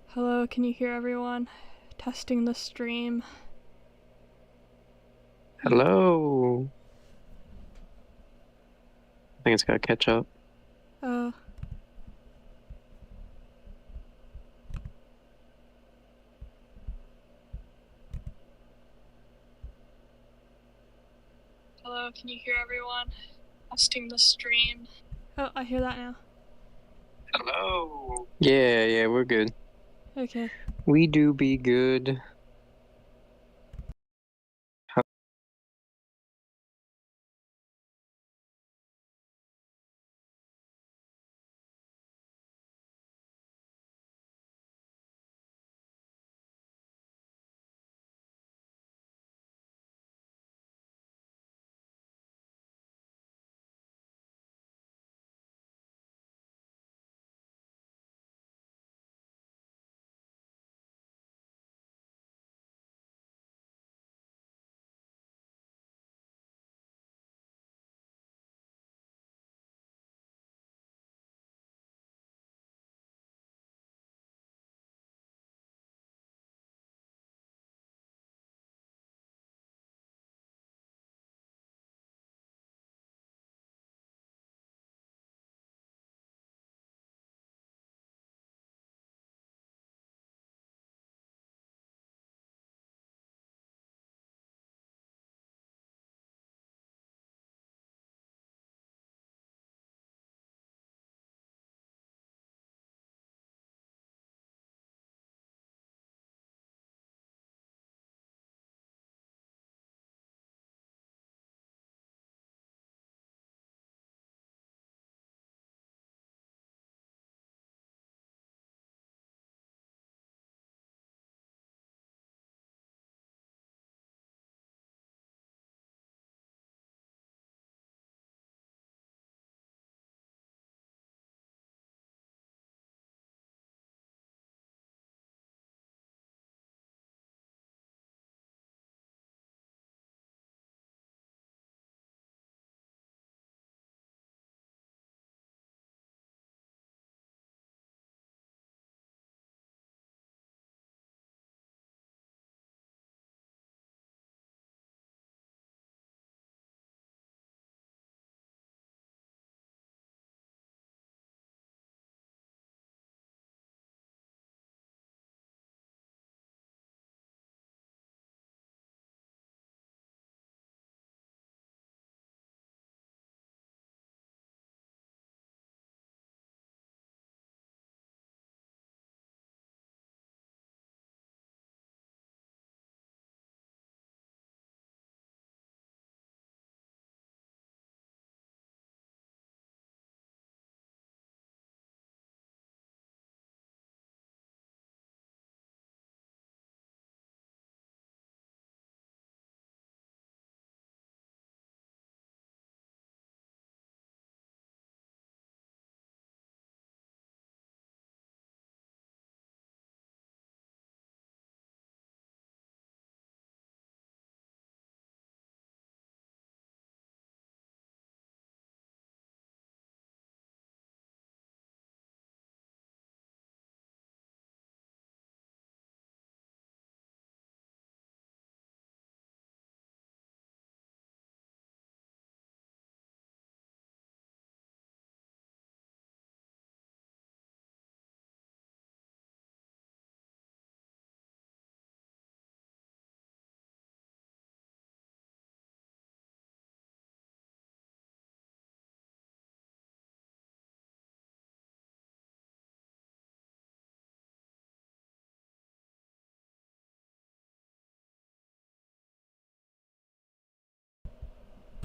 Hello, can you hear everyone? Testing the stream. Hello. I think it's gotta catch up. Oh. Hello, can you hear everyone? Testing the stream. Oh, I hear that now. Hello. Yeah, we're good. Okay. We do be good.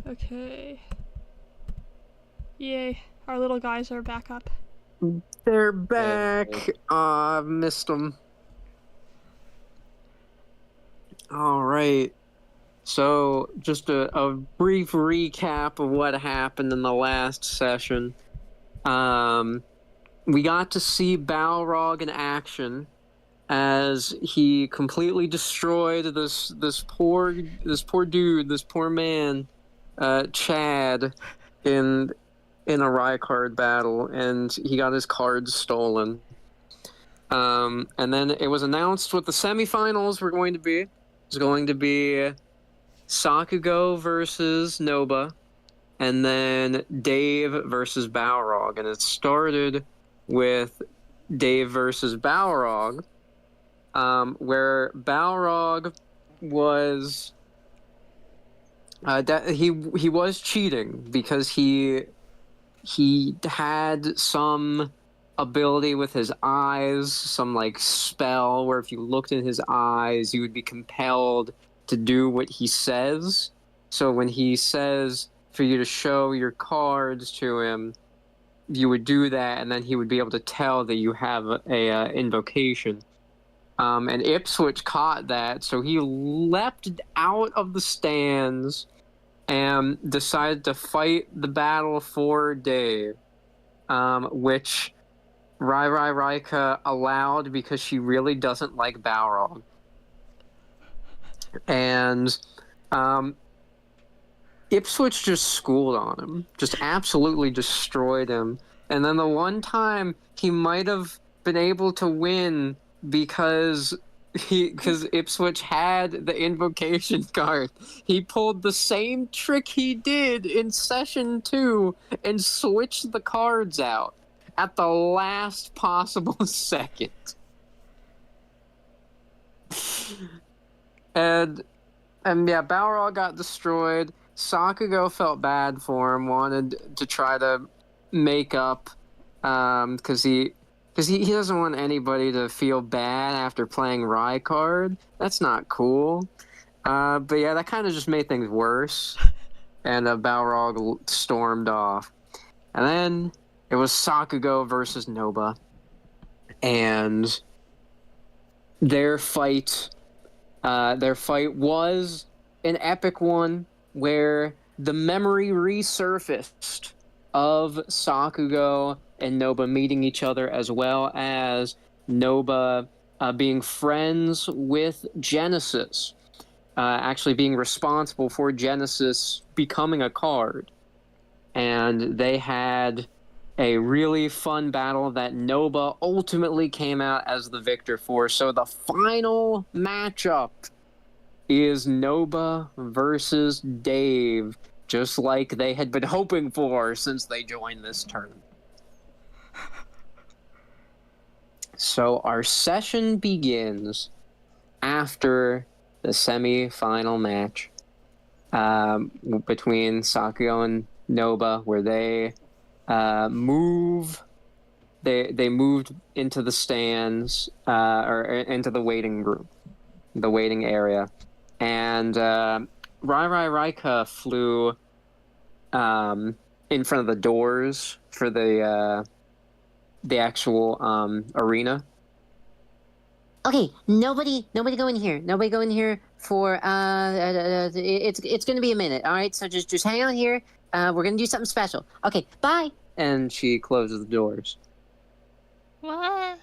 Okay. Yay, our little guys are back up. They're back. I've missed them. All right. So, just a brief recap of what happened in the last session. We got to see Balrog in action as he completely destroyed this poor dude, this poor man, Chad, in in a RAICARD battle, and he got his cards stolen. And then it was announced what the semifinals were going to be. It was going to be Sakugo versus Noba, and then Dave versus Balrog. And it started with Dave versus Balrog, where Balrog was he was cheating because he had some ability with his eyes, some like spell where if you looked in his eyes, you would be compelled to do what he says. So when he says for you to show your cards to him, you would do that, and then he would be able to tell that you have a invocation. And Ipswitch caught that, so he leapt out of the stands and decided to fight the battle for Dave, which Raika allowed because she really doesn't like Balrog. And Ipswitch just schooled on him, just absolutely destroyed him. And then the one time he might have been able to win because Ipswitch had the invocation card, he pulled the same trick he did in session 2 and switched the cards out at the last possible second. And yeah, Balrog got destroyed. Sakugo felt bad for him, wanted to try to make up, because he doesn't want anybody to feel bad after playing RAICARD. That's not cool. But yeah, that kind of just made things worse. And Balrog stormed off. And then it was Sakugo versus Noba. And their fight was an epic one where the memory resurfaced of Sakugo and Noba meeting each other, as well as Noba being friends with Genesis, actually being responsible for Genesis becoming a card. And they had a really fun battle that Noba ultimately came out as the victor for. So the final matchup is Noba versus Dave, just like they had been hoping for since they joined this tournament. So our session begins after the semi-final match between Sakugo and Noba, where they moved into the stands, or into the waiting room, the waiting area. And Raika flew in front of the doors for the actual arena. Okay, nobody go in here. Nobody go in here for it's gonna be a minute. All right, so just hang out here. We're gonna do something special. Okay, bye. And she closes the doors. What?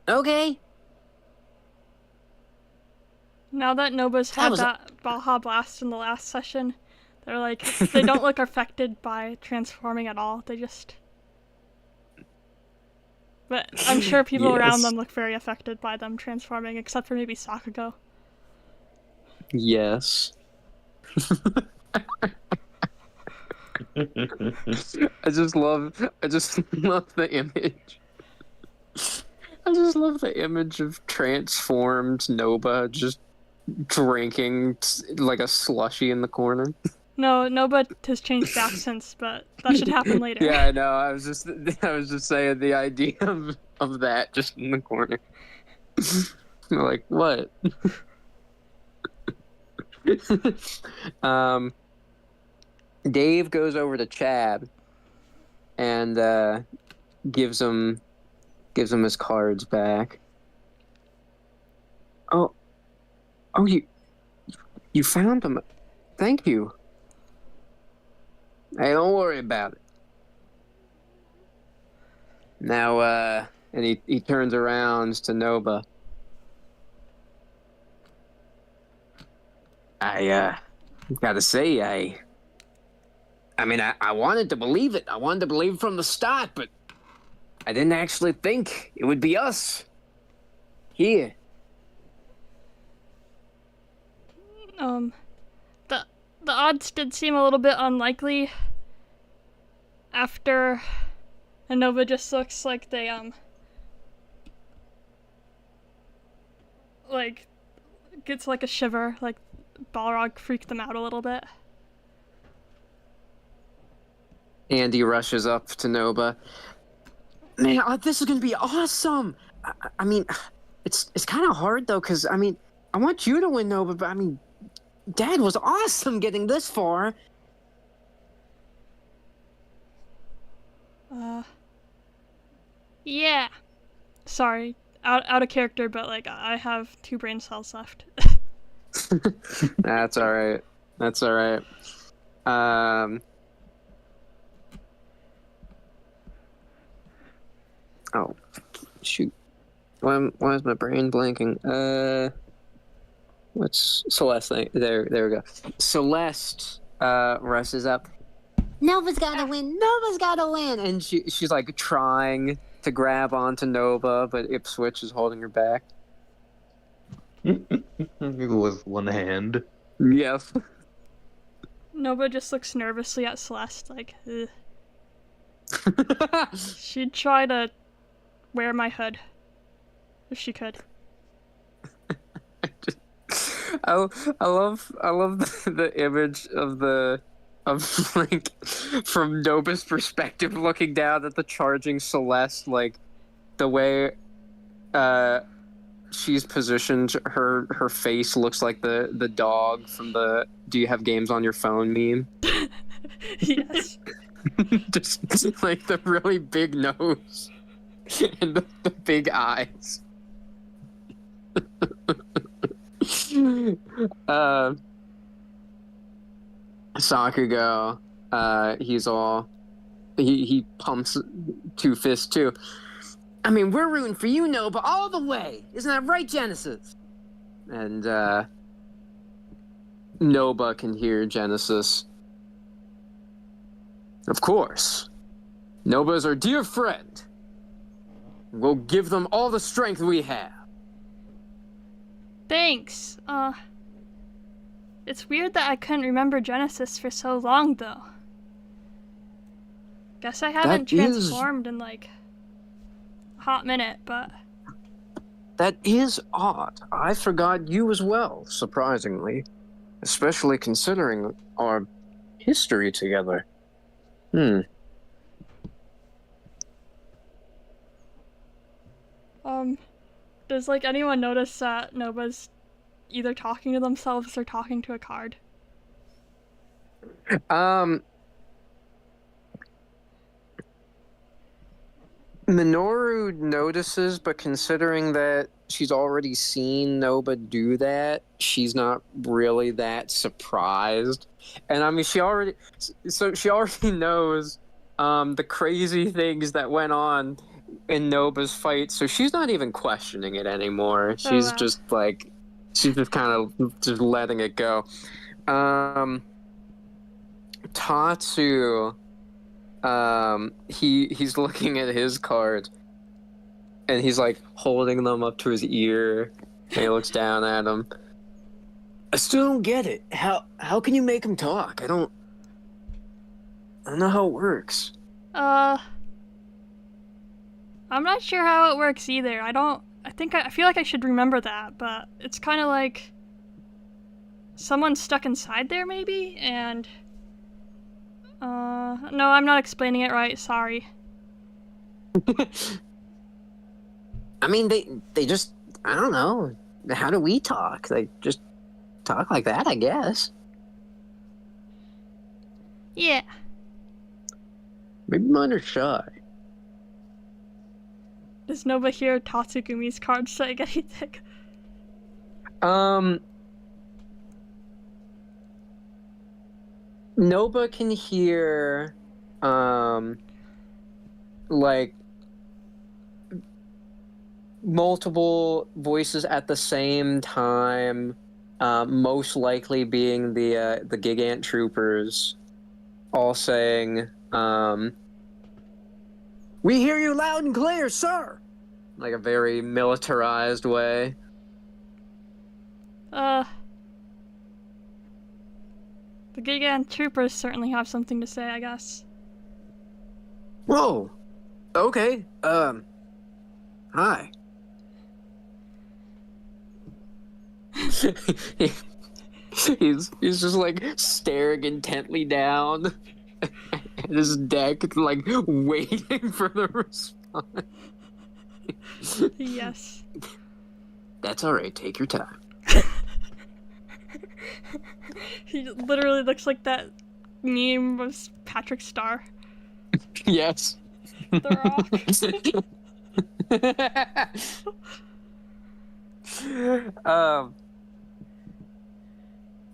Okay. Now that Noba's had that Baja Blast in the last session, they're like, they don't look affected by transforming at all. They just... But I'm sure people around them look very affected by them transforming, except for maybe Sakugo. Yes. I just love the image. I just love the image of transformed Noba just drinking like a slushy in the corner. No, Noba has changed accents, but that should happen later. Yeah, I know. I was just saying the idea of that just in the corner. Like, what? Dave goes over to Chad and gives him his cards back. Oh, you found them. Thank you. Hey, don't worry about it. Now, and he turns around to Gotta say, I mean, I wanted to believe it. I wanted to believe it from the start, but I didn't actually think it would be us. Here. The odds did seem a little bit unlikely after, and Nova just looks like they, like, gets like a shiver, like Balrog freaked them out a little bit. Andy rushes up to Noba. Man, this is gonna be awesome! I mean, it's kind of hard, though, because, I mean, I want you to win, Noba, but, I mean, Dad was awesome getting this far. Yeah. Sorry, out of character, but like I have 2 brain cells left. That's all right. That's all right. Oh, shoot. Why is my brain blanking? What's Celeste thing? There we go. Celeste rushes up. Nova's gotta win. Nova's gotta win. And she's like trying to grab onto Nova, but Ipswitch is holding her back. With one hand. Yes. Nova just looks nervously at Celeste, like, ugh. She'd try to wear my hood if she could. I love the image of like from Noba's perspective looking down at the charging Celeste, like the way she's positioned, her face looks like the dog from the "Do you have games on your phone" meme. Yes. just like the really big nose and the big eyes. Sakugo, he pumps 2 fists too. I mean, we're rooting for you, Noba, all the way. Isn't that right, Genesis? And Noba can hear Genesis. Of course. Noba is our dear friend. We'll give them all the strength we have. Thanks. It's weird that I couldn't remember Genesis for so long, though. Guess I haven't transformed in, like, a hot minute, but... That is odd. I forgot you as well, surprisingly. Especially considering our history together. Does, like, anyone notice that Noba's either talking to themselves or talking to a card? Minoru notices, but considering that she's already seen Noba do that, she's not really that surprised. And I mean, she already knows the crazy things that went on in Noba's fight, so she's not even questioning it anymore. She's just like, she's just kind of just letting it go. Tatsu, he's looking at his cards, and he's like holding them up to his ear, and he looks down at them. I still don't get it. How can you make him talk? I don't know how it works. I'm not sure how it works either. I feel like I should remember that, but it's kind of like someone's stuck inside there, maybe, and no, I'm not explaining it right, sorry. I mean, they just, I don't know. How do we talk? They just talk like that, I guess. Yeah. Maybe mine are shy. Does Noba hear Tatsugumi's card saying anything? Noba can hear, like, multiple voices at the same time, most likely being the Gigant Troopers, all saying, "We hear you loud and clear, sir!" Like a very militarized way. The Gigant Troopers certainly have something to say, I guess. Whoa! Okay, hi. He's just like staring intently down at his deck, like waiting for the response. Yes. That's alright, take your time. He literally looks like that meme of Patrick Star. Yes. The Rock.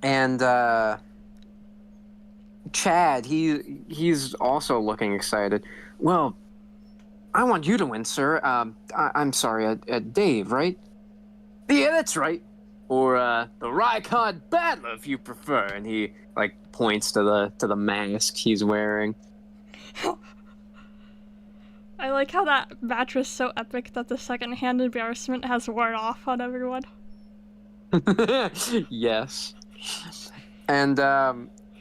And Chad, he's also looking excited. Well, I want you to win, sir. I'm sorry, Dave, right? Yeah, that's right. Or the RAICARD Battler, if you prefer. And he like points to the mask he's wearing. I like how that mattress is so epic that the second-hand embarrassment has worn off on everyone. Yes. And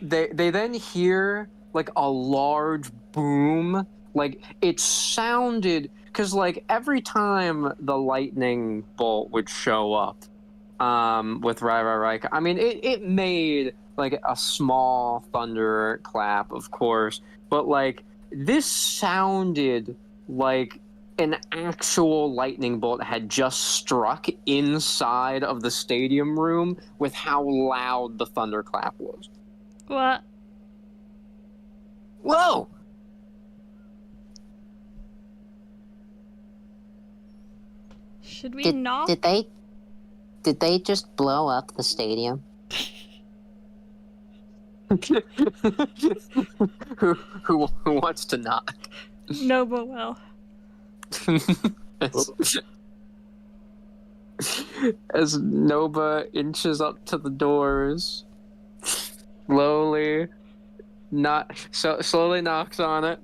they then hear like a large boom. Like it sounded, because like every time the lightning bolt would show up with Rai, I mean it made like a small thunder clap, of course, but like this sounded like an actual lightning bolt had just struck inside of the stadium room with how loud the thunderclap was. What? Whoa! Should we knock? Did they just blow up the stadium? who wants to knock? Noba will. As Noba inches up to the doors, slowly knocks on it,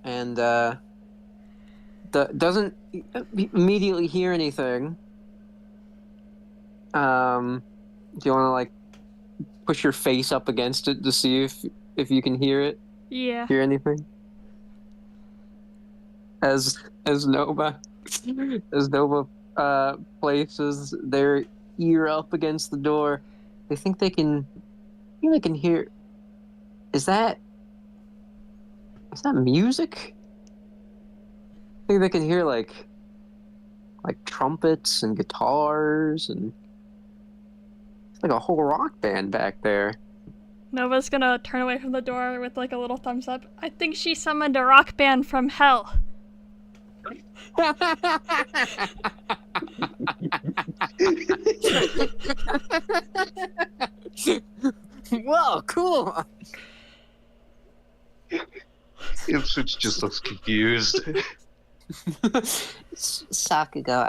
and doesn't immediately hear anything. Do you want to like push your face up against it to see if you can hear it? Yeah. Hear anything? As Noba places their ear up against the door, they think they can hear. Is that music? I think they can hear like trumpets and guitars, and it's like a whole rock band back there. Nova's gonna turn away from the door with like a little thumbs up. I think she summoned a rock band from hell. Whoa, cool. Ipswitch just looks confused. Sakugo,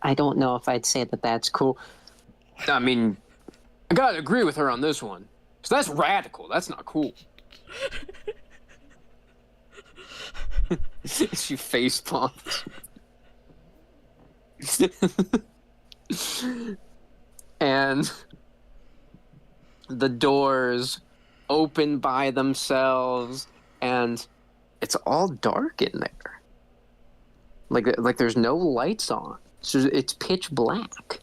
I don't know if I'd say that that's cool. I mean, I gotta agree with her on this one. So that's radical. That's not cool. She face palms. And the doors open by themselves, and it's all dark in there. Like there's no lights on. It's pitch black.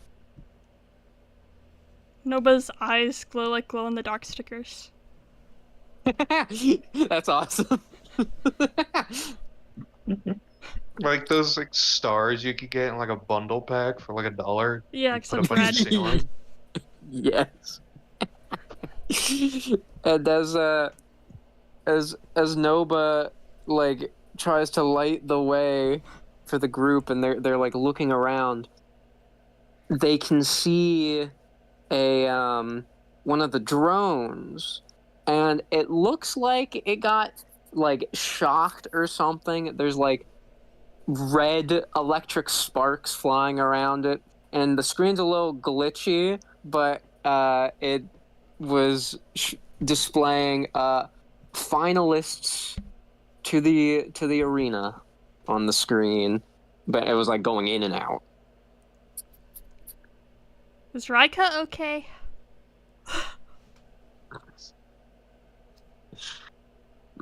Noba's eyes glow like glow-in-the-dark stickers. That's awesome. Like those like stars you could get in like a bundle pack for like $1. Yeah, You except put a bunch red. of ceiling. Yes. And as Noba like tries to light the way for the group, and they're like looking around, they can see a one of the drones, and it looks like it got like shocked or something. There's like red electric sparks flying around it, and the screen's a little glitchy, but it was displaying finalists to the arena on the screen, but it was like going in and out. Is Raika okay?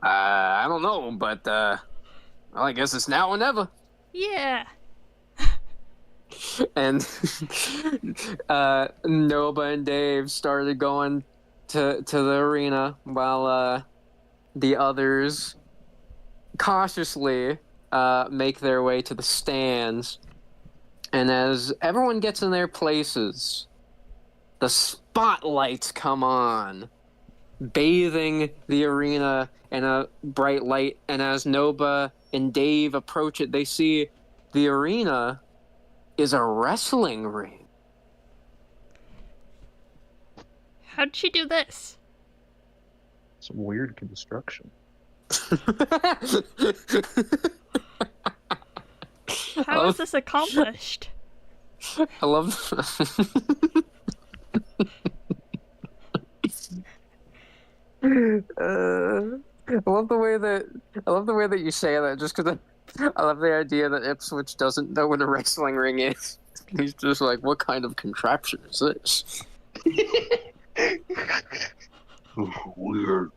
I don't know, but well, I guess it's now or never. Yeah. And Noba and Dave started going to the arena while the others cautiously make their way to the stands. And as everyone gets in their places, the spotlights come on, bathing the arena in a bright light. And as Noba and Dave approach it, they see the arena is a wrestling ring. How'd she do this? Some weird construction. How is this accomplished? I love I love the way that you say that, just because I love the idea that Ipswitch doesn't know what a wrestling ring is. He's just like, what kind of contraption is this? Weird.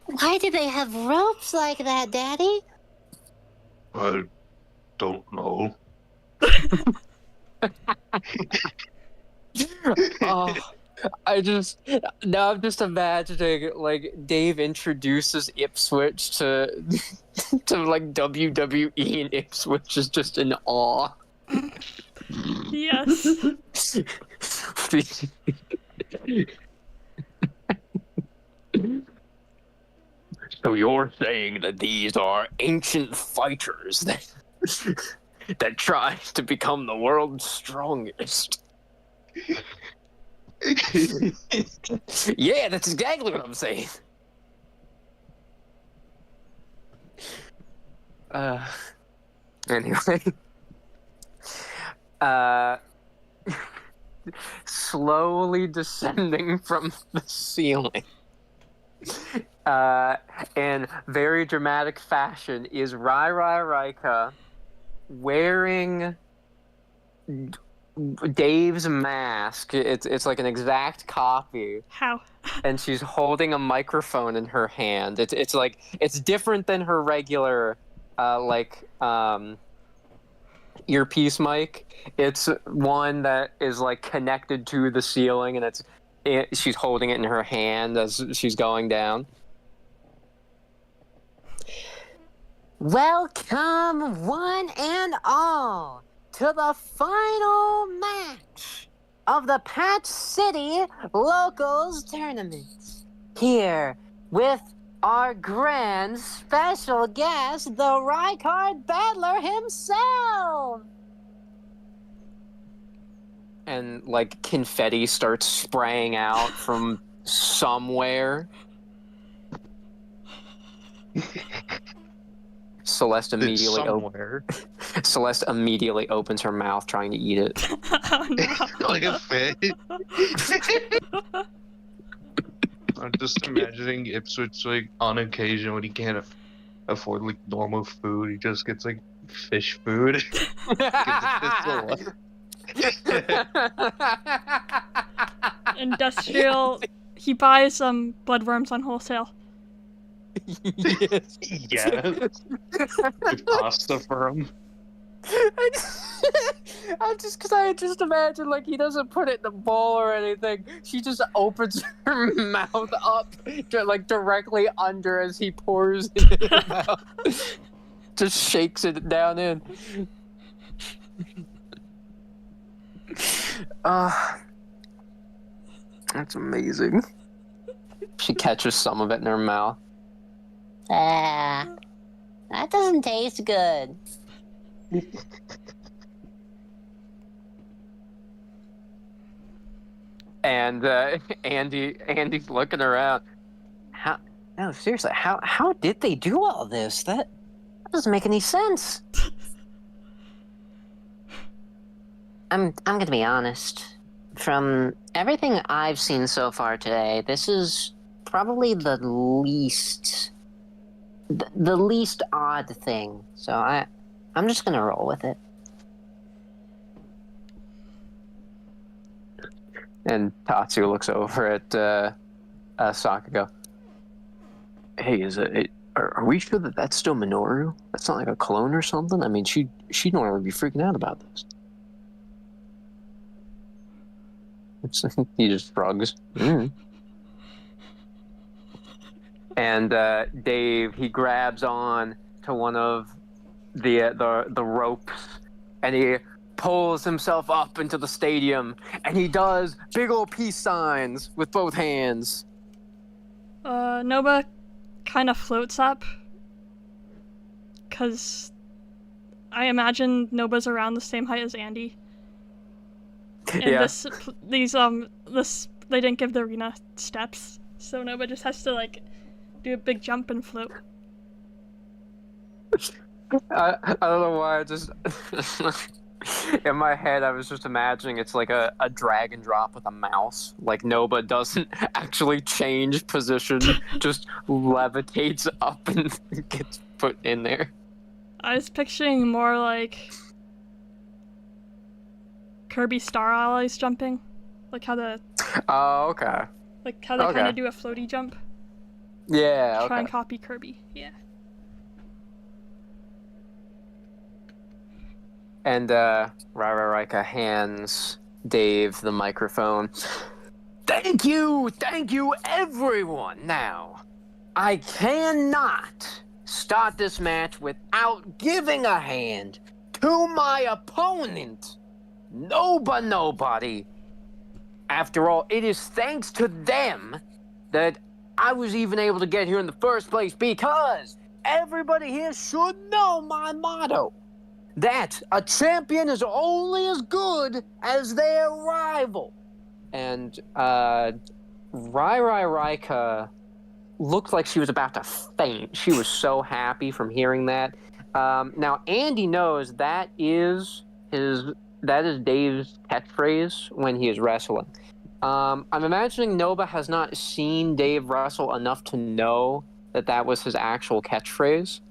Why do they have ropes like that, Daddy? I don't know. Oh, I'm just imagining like Dave introduces Ipswitch to like WWE, and Ipswitch is just in awe. Yes. So you're saying that these are ancient fighters that try to become the world's strongest? Yeah, that's exactly what I'm saying. Anyway. Slowly descending from the ceiling. In very dramatic fashion is Raika wearing Dave's mask. It's like an exact copy. How? And she's holding a microphone in her hand. It's like it's different than her regular earpiece mic. It's one that is like connected to the ceiling, and she's holding it in her hand as she's going down. Welcome, one and all, to the final match of the Patch City Locals Tournament. Here with our grand special guest, the RAICARD Battler himself. And like confetti starts spraying out from somewhere. Celeste immediately opens her mouth trying to eat it. Oh no. Like a fish. I'm just imagining Ipswich, like, on occasion when he can't afford, like, normal food, he just gets, like, fish food. Industrial. He buys some bloodworms on wholesale. Yes. Yeah. Good pasta for him. I just imagine, like, he doesn't put it in the bowl or anything. She just opens her mouth up, like, directly under as he pours it in her mouth. Just shakes it down in. That's amazing. She catches some of it in her mouth. That doesn't taste good. And Andy's looking around. Seriously, how did they do all this? That Doesn't make any sense. I'm gonna be honest. From everything I've seen so far today, this is probably the least odd thing. So I'm just gonna roll with it. And Tatsu looks over at Sakugo. Hey, are we sure that that's still Minoru? That's not like a clone or something? I mean, she'd normally be freaking out about this. He just shrugs. And Dave, he grabs on to one of the ropes, and he pulls himself up into the stadium, and he does big old peace signs with both hands. Noba kind of floats up, because I imagine Noba's around the same height as Andy. And Yeah. they didn't give the arena steps, so Noba just has to like do a big jump and float. I don't know why I just in my head I was just imagining it's like a drag and drop with a mouse. Like Noba doesn't actually change position, just levitates up and gets put in there. I was picturing more like Kirby Star Allies jumping, like how Oh, okay. they kind of do a floaty jump. Yeah, Try and okay. copy Kirby. Yeah. And Raika hands Dave the microphone. Thank you, everyone. Now, I cannot start this match without giving a hand to my opponent, Nobody. After all, it is thanks to them that I was even able to get here in the first place, because everybody here should know my motto, that a champion is only as good as their rival. And Raika looked like she was about to faint. She was so happy from hearing that. Now Andy knows that is Dave's catchphrase when he is wrestling. I'm imagining Noba has not seen Dave wrestle enough to know that was his actual catchphrase.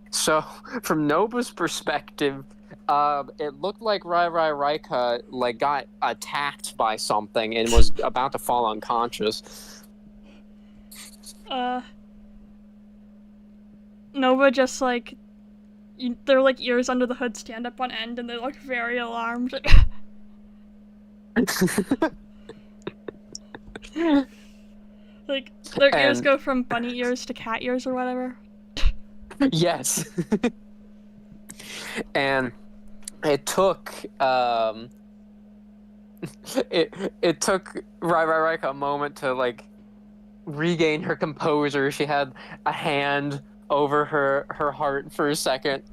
So, from Noba's perspective, it looked like Raika like got attacked by something and was about to fall unconscious. Noba just like their like ears under the hood stand up on end, and they look very alarmed. Like their ears go from bunny ears to cat ears or whatever. Yes. And it took it took Raika a moment to like regain her composure. She had a hand over her heart for a second,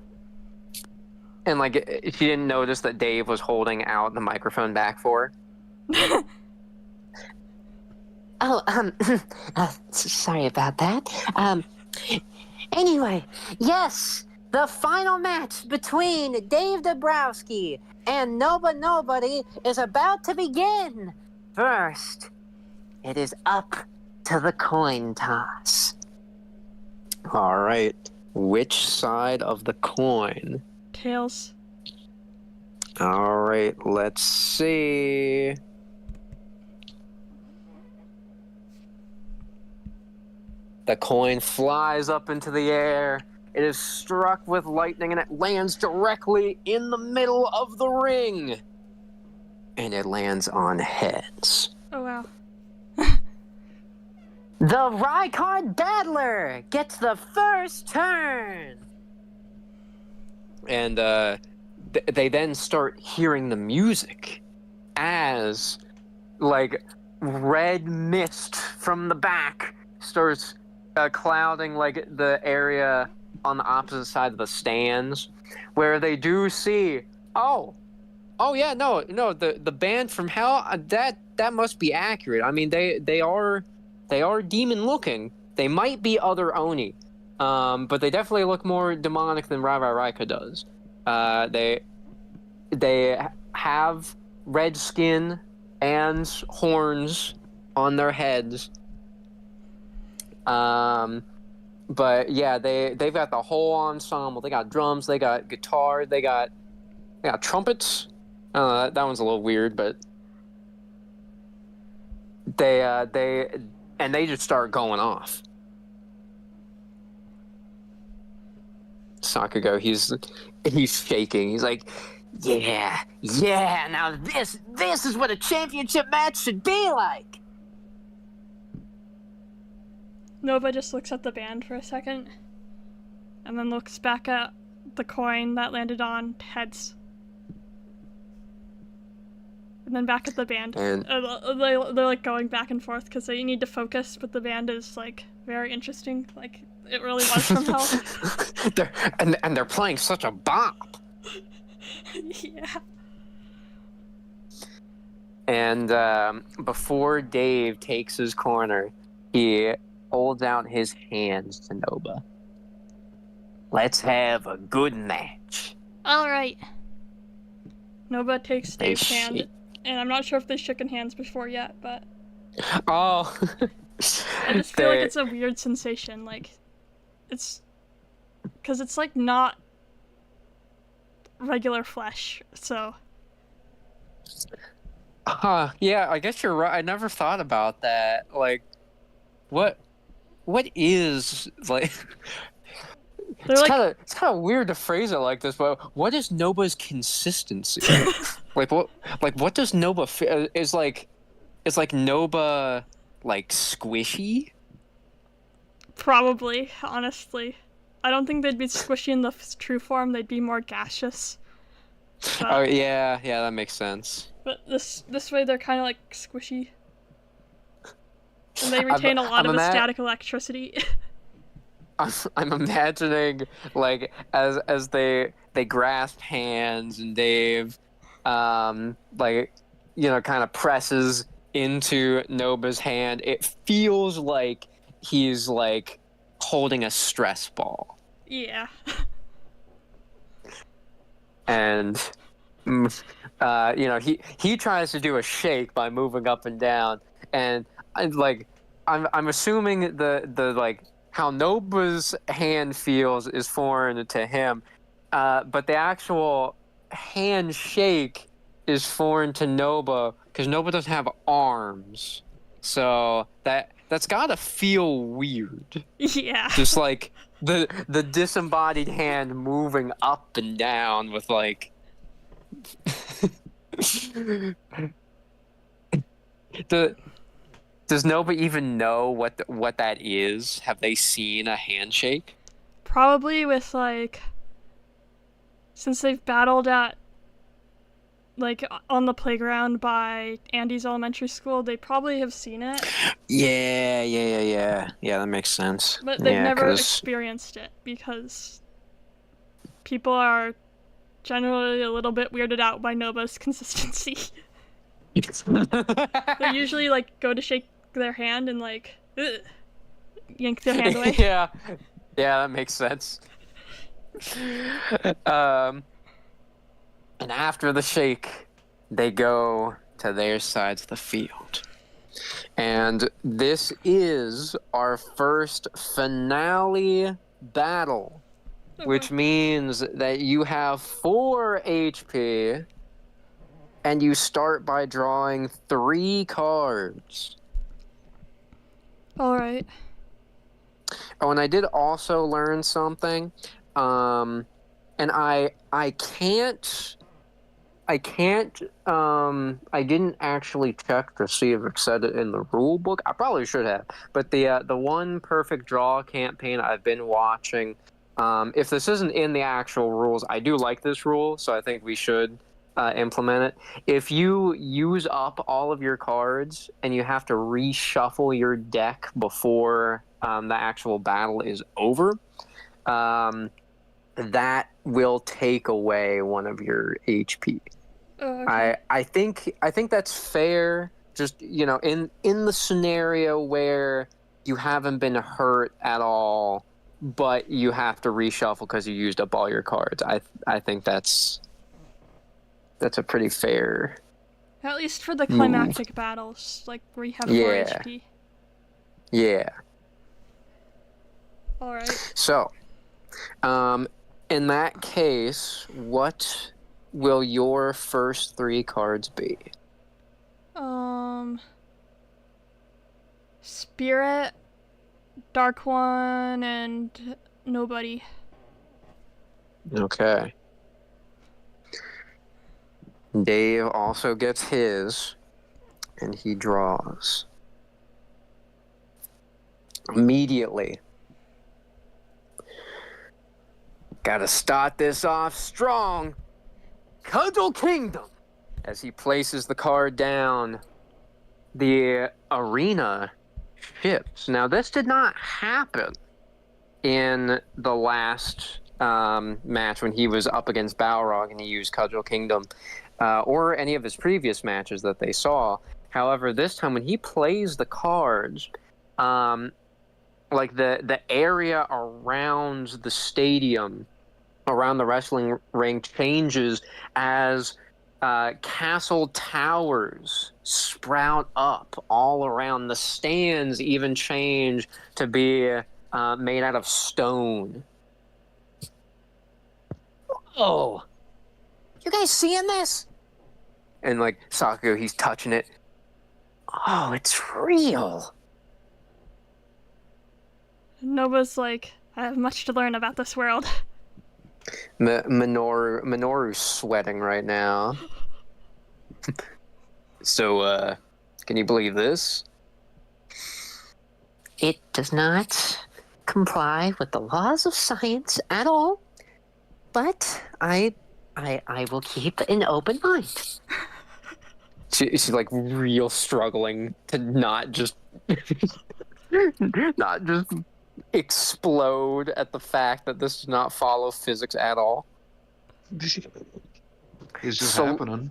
and like she didn't notice that Dave was holding out the microphone back for her. Sorry about that. Anyway, yes, the final match between Dave Dabrowski and Nobody is about to begin. First, it is up to the coin toss. All right, which side of the coin? Tails. All right, let's see. The coin flies up into the air. It is struck with lightning, and it lands directly in the middle of the ring. And it lands on heads. Oh wow. The RAICARD battler gets the first turn. And they then start hearing the music as, like, red mist from the back starts clouding, like, the area on the opposite side of the stands, where they do see, the band from hell, that must be accurate. I mean, they are demon looking. They might be other Oni, But they definitely look more demonic than Raika does. They have red skin and horns on their heads. But yeah, they've got the whole ensemble. They got drums, they got guitar, they got trumpets. That one's a little weird, but they just start going off. Sakugo, he's shaking. He's like, yeah, now this is what a championship match should be like. Nova just looks at the band for a second, and then looks back at the coin that landed on heads. And then back at the band. And they're like going back and forth because they need to focus, but the band is like very interesting. Like it really was from hell. they're playing such a bop. Yeah. And before Dave takes his corner, he holds out his hands to Noba. Let's have a good match. All right. Noba takes They Dave's hand, shake. and I'm not sure if they shaken hands before yet, but Oh. I just feel like it's a weird sensation. Like, it's because it's like not regular flesh, so. Yeah, I guess you're right. I never thought about that. Like, what is like? They're like, It's kind of weird to phrase it like this, but what is Noba's consistency? Like what does Noba feel? Is like Noba like squishy? probably, honestly. I don't think they'd be squishy in the true form. They'd be more gaseous. But, Oh yeah, that makes sense. but this way they're kind of like squishy, and they retain a lot of the static electricity. I'm imagining like as they grasp hands and Dave like kind of presses into Noba's hand. It feels like he's like holding a stress ball. Yeah. And he tries to do a shake by moving up and down, and I'm assuming the like how Noba's hand feels is foreign to him, but the actual handshake is foreign to Noba because Noba doesn't have arms, so that's gotta feel weird. Yeah. Just like the disembodied hand moving up and down with like Does Noba even know what that is? Have they seen a handshake? Probably with like, since they've battled at like on the playground by Andy's elementary school, they probably have seen it. Yeah. That makes sense. But they've never 'cause- experienced it because people are generally a little bit weirded out by Noba's consistency. They usually like go to shake their hand and like yank their hand away. Yeah, that makes sense. And after the shake, they go to their sides of the field. And this is our first finale battle, which means that you have 4 HP, and you start by drawing 3 cards. All right. Oh, and I did also learn something, and I didn't actually check to see if it said it in the rule book. I probably should have, but the one perfect draw campaign I've been watching, if this isn't in the actual rules, I do like this rule, so I think we should implement it. If you use up all of your cards and you have to reshuffle your deck before the actual battle is over, that will take away one of your HP. Okay. I think that's fair. Just in the scenario where you haven't been hurt at all but you have to reshuffle because you used up all your cards. I think that's a pretty fair. At least for the climactic battles, like where you have 4 Yeah. HP. Yeah. Alright. So, in that case, what will your first 3 cards be? Spirit, Dark One, and Nobody. Okay. Dave also gets his, and he draws. Immediately. Gotta start this off strong. Cudgel Kingdom! As he places the card down, the arena shifts. Now, this did not happen in the last match when he was up against Balrog and he used Cudgel Kingdom, or any of his previous matches that they saw. However, this time when he plays the cards, like the area around the stadium, around the wrestling ring, changes as castle towers sprout up all around. The stands even change to be made out of stone. Oh, You guys seeing this? and like Sakugo, he's touching it. Oh, it's real. Nova's like, I have much to learn about this world. Minoru's sweating right now. So, can you believe this? It does not comply with the laws of science at all, but I will keep an open mind. She's like real struggling to not just explode at the fact that this does not follow physics at all. It's just happening.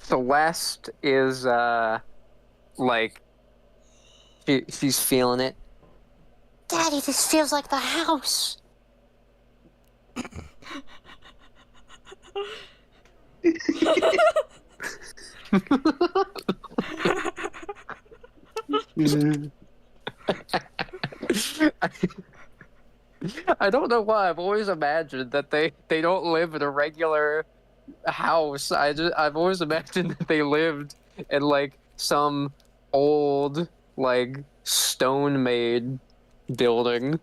Celeste is like she's feeling it. Daddy, this feels like the house. I don't know why. I've always imagined that they don't live in a regular house. I've always imagined that they lived in like some old like stone made building.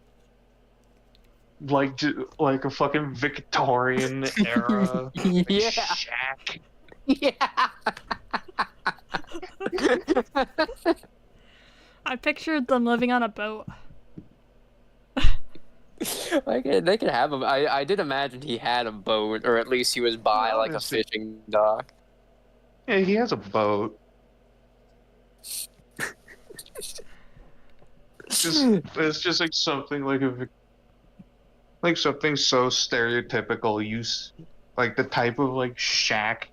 Like a fucking Victorian era Yeah. shack. Yeah. I pictured them living on a boat. Like they could have him. I did imagine he had a boat, or at least he was by like a fishing dock. Yeah, he has a boat. It's just like something like something so stereotypical. Like the type of like shack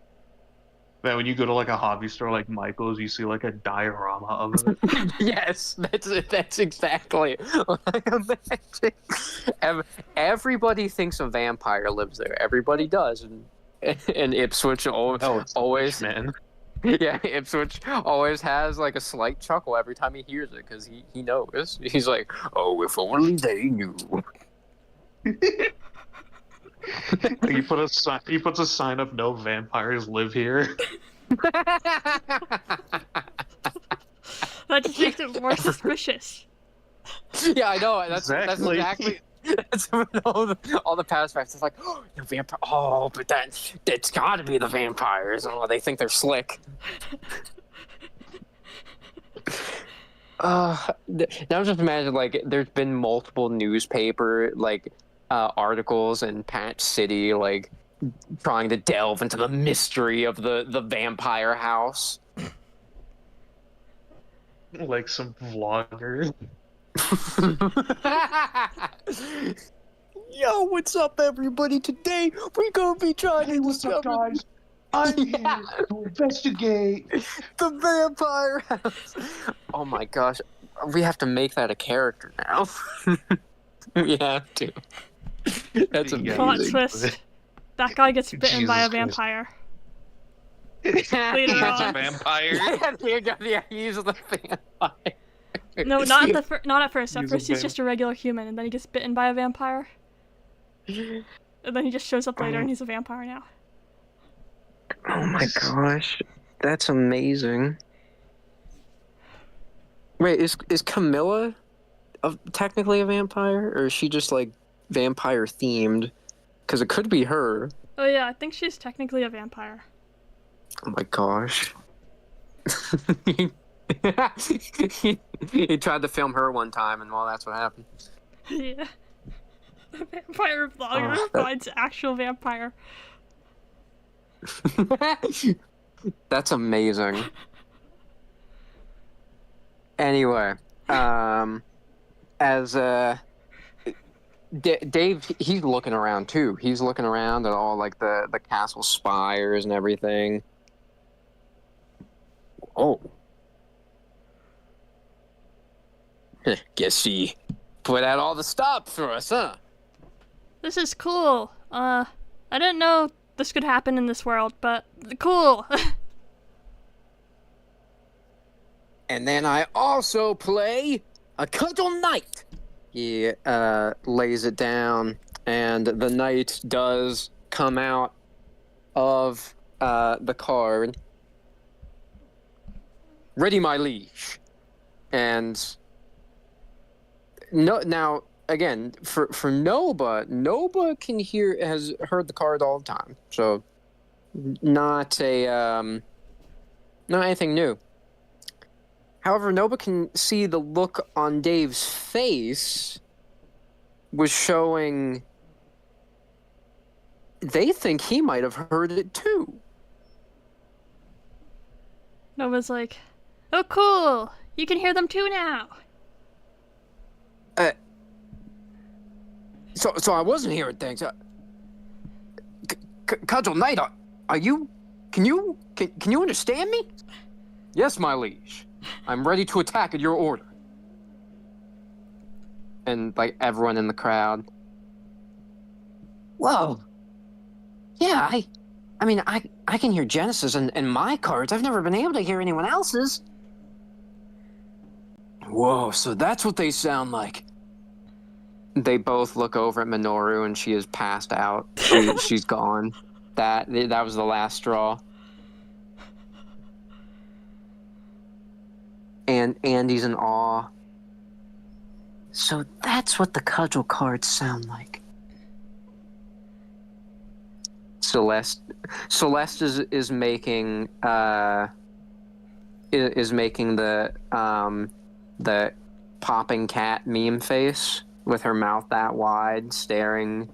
that when you go to like a hobby store like Michael's, you see like a diorama of it. Yes, that's exactly what I imagine. Everybody thinks a vampire lives there. Everybody does, and Ipswitch always, man. Yeah, Ipswitch always has like a slight chuckle every time he hears it because he knows. He's like, oh, if only they knew. He puts a sign up, no vampires live here. That just makes it more suspicious. Yeah, I know. That's Exactly. That's what all the past facts. It's like, oh, no vampire. Oh, but that's got to be the vampires. Oh, they think they're slick. Now just imagine like there's been multiple newspaper like articles in Patch City like trying to delve into the mystery of the vampire house. Like some vlogger. Yo, what's up, everybody? Today we're gonna be trying to discover guys? I'm here to investigate the vampire house. Oh my gosh, we have to make that a character now. We have to. That's Yeah. Plot amazing. twist. That guy gets bitten by a Jesus Christ. vampire. Later He's a vampire. Yeah, he's the vampire. No, not at first. At He's a first, he's just a regular human, and then he gets bitten by a vampire. And then he just shows up later, and he's a vampire now. Oh my gosh, that's amazing. Wait, is Camilla technically a vampire, or is she just like vampire themed? Because it could be her. Oh yeah, I think she's technically a vampire. Oh my gosh. He tried to film her one time, and well, that's what happened. Yeah. The vampire vlogger Oh, finds actual vampire. That's amazing. Anyway, as Dave, he's looking around too. He's looking around at all like the castle spires and everything. Oh. Guess she put out all the stops for us, huh? This is cool. I didn't know this could happen in this world, but cool. And then I also play a cudgel knight. He lays it down, and the knight does come out of the card. Ready, my liege. And no, now again for Noba has heard the card all the time, so not anything new. However, Noba can see the look on Dave's face was showing they think he might have heard it too. Nova's like, oh cool, you can hear them too now. So I wasn't hearing things. Cudgel Knight, are you? Can you understand me? Yes, my liege. I'm ready to attack at your order. And like everyone in the crowd. Whoa. Yeah, I mean, I can hear Genesis and my cards. I've never been able to hear anyone else's. Whoa, so that's what they sound like. They both look over at Minoru, and she is passed out. She's gone. That was the last straw. And Andy's in awe. So that's what the cudgel cards sound like. Celeste is making the popping cat meme face with her mouth that wide, staring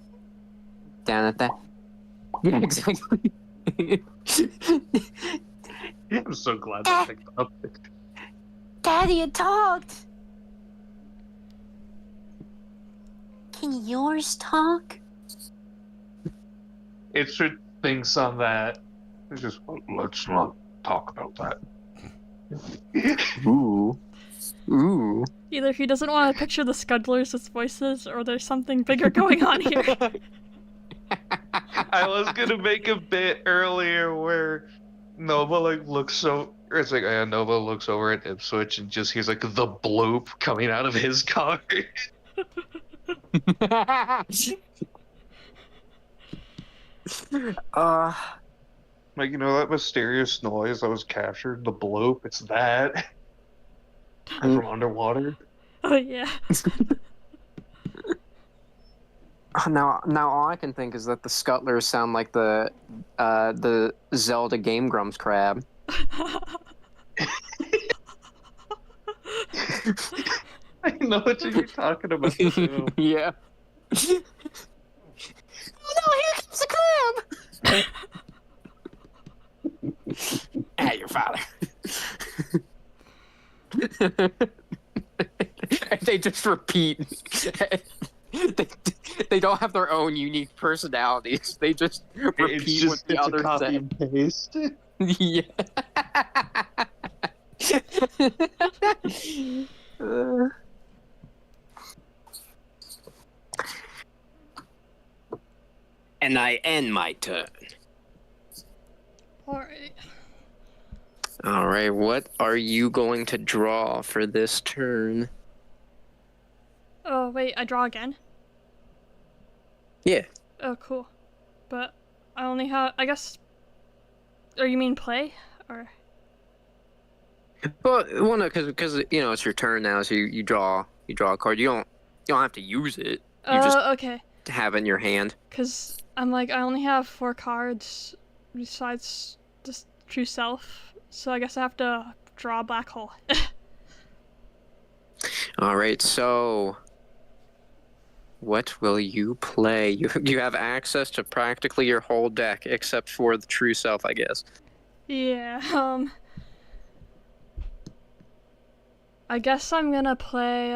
down at that. Yeah, exactly. I'm so glad they picked up. Daddy, it talked. Can yours talk? It should thinks on that. It's just, let's not talk about that. Ooh. Either he doesn't want to picture the Scudlers as voices, or there's something bigger going on here. I was gonna make a bit earlier where Noba like looks so. It's like Noba looks over at Ipswitch and just hears like the bloop coming out of his card. Like, you know that mysterious noise that was captured, the bloop, it's that. From underwater. Oh yeah. Now all I can think is that the Scuttlers sound like the Zelda Game Grumps crab. I know what you're talking about. Too. Yeah. Oh no, here comes the crab! Ah, your father. They just repeat. They don't have their own unique personalities. They just repeat what the other copy say. and paste. Yeah. And I end my turn. Alright. Alright, what are you going to draw for this turn? Oh, wait, I draw again? Yeah. Oh, cool. But I only have, I guess, or you mean play? Or? Well, no, because you know it's your turn now, so you draw a card. You don't have to use it. You just Okay. have it in your hand. Because I'm like, I only have 4 cards besides just True Self, so I guess I have to draw a black hole. Alright, so what will you play? You have access to practically your whole deck, except for the True Self, I guess. Yeah, I guess I'm gonna play,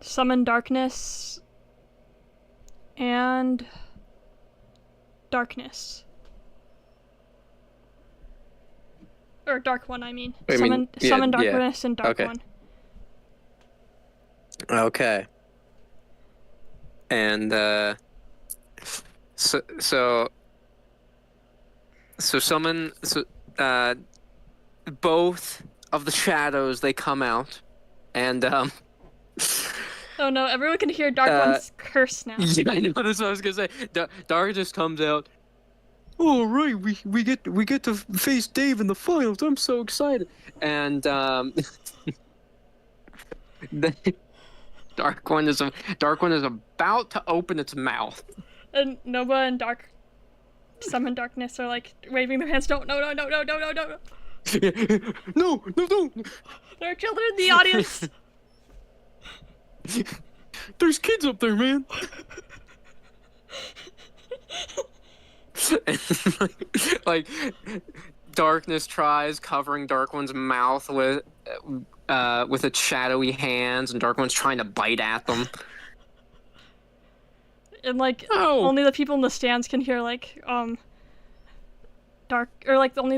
Summon Darkness and Darkness. Or Dark One, I mean. Summon Darkness and Dark One. Okay. And, so summon, both of the shadows, they come out, and, Oh no, everyone can hear Dark One's curse now. Yeah, I know, that's what I was gonna say. Dark just comes out. Oh right, we get to face Dave in the finals. I'm so excited. And the Dark One is about to open its mouth. And Noba and Summon Darkness are like waving their hands. No. No, don't. There are children in the audience. There's kids up there, man. like Darkness tries covering Dark One's mouth with its shadowy hands, and Dark One's trying to bite at them. And like only the people in the stands can hear like only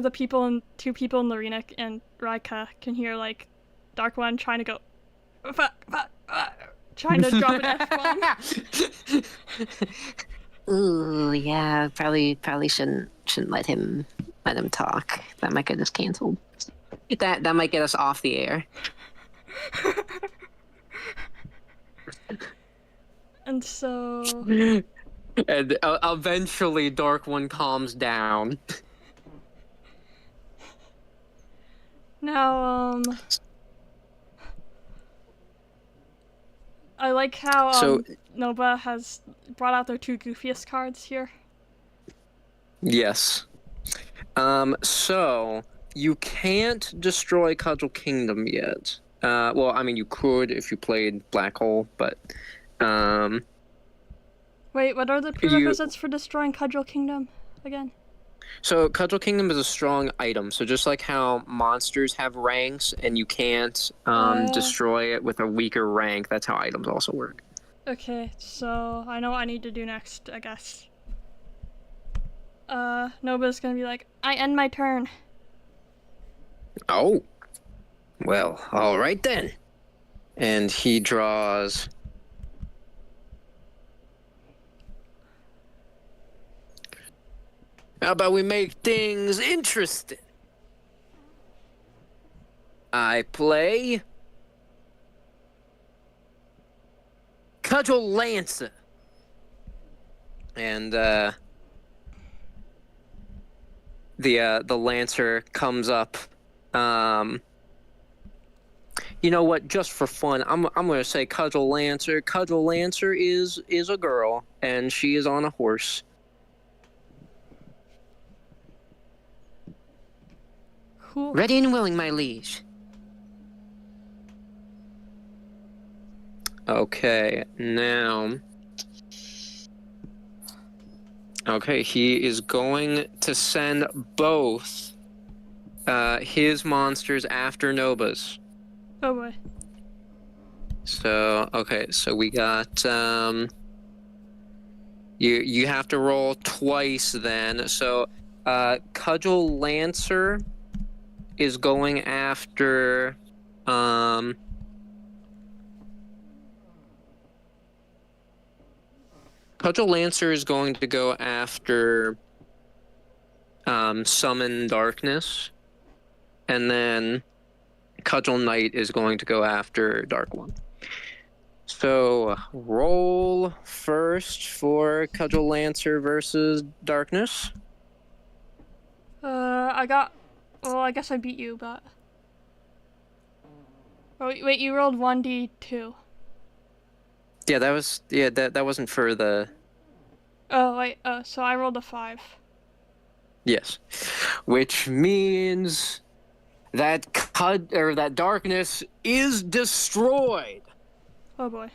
the two people in the arena and Raika can hear like Dark One trying to go trying to drop an F-bomb. Ooh, yeah, probably shouldn't let him talk. That might get us canceled. That might get us off the air. And so... And eventually Dark One calms down. Now, I like how Noba has brought out their 2 goofiest cards here. Yes. So you can't destroy Cudgel Kingdom yet. Well, I mean, you could if you played Black Hole, but Wait, what are the prerequisites for destroying Cudgel Kingdom again? So Cudgel Kingdom is a strong item. So just like how monsters have ranks and you can't destroy it with a weaker rank, that's how items also work. Okay, so I know what I need to do next, I guess. Noba's gonna be like, I end my turn. Oh. Well, alright then. And he draws... How about we make things interesting? I play... Cudgel Lancer. And, the Lancer comes up. You know what? Just for fun, I'm gonna say Cudgel Lancer. Cudgel Lancer is a girl, and she is on a horse. Cool. Ready and willing, my liege. Okay, now... Okay, he is going to send both his monsters after Noba's. Oh boy. So, okay, so we got... You have to roll twice then. So, Cudgel Lancer is going after... Cudgel Lancer is going to go after Summon Darkness, and then Cudgel Knight is going to go after Dark One. So roll first for Cudgel Lancer versus Darkness. I guess I beat you, but... Oh, wait, you rolled 1d2. Yeah, that wasn't for the... Oh, wait, so I rolled a 5. Yes. Which means that that Darkness is destroyed. Oh boy.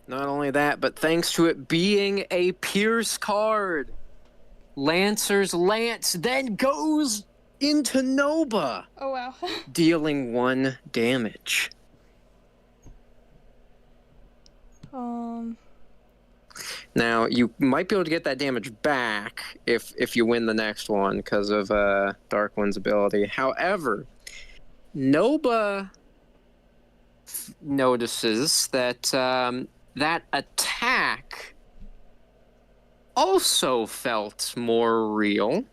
Not only that, but thanks to it being a Pierce card, Lancer's Lance then goes into Noba, Oh wow. dealing 1 damage. Now, you might be able to get that damage back if you win the next one because of Dark One's ability. However, Noba notices that that attack also felt more real.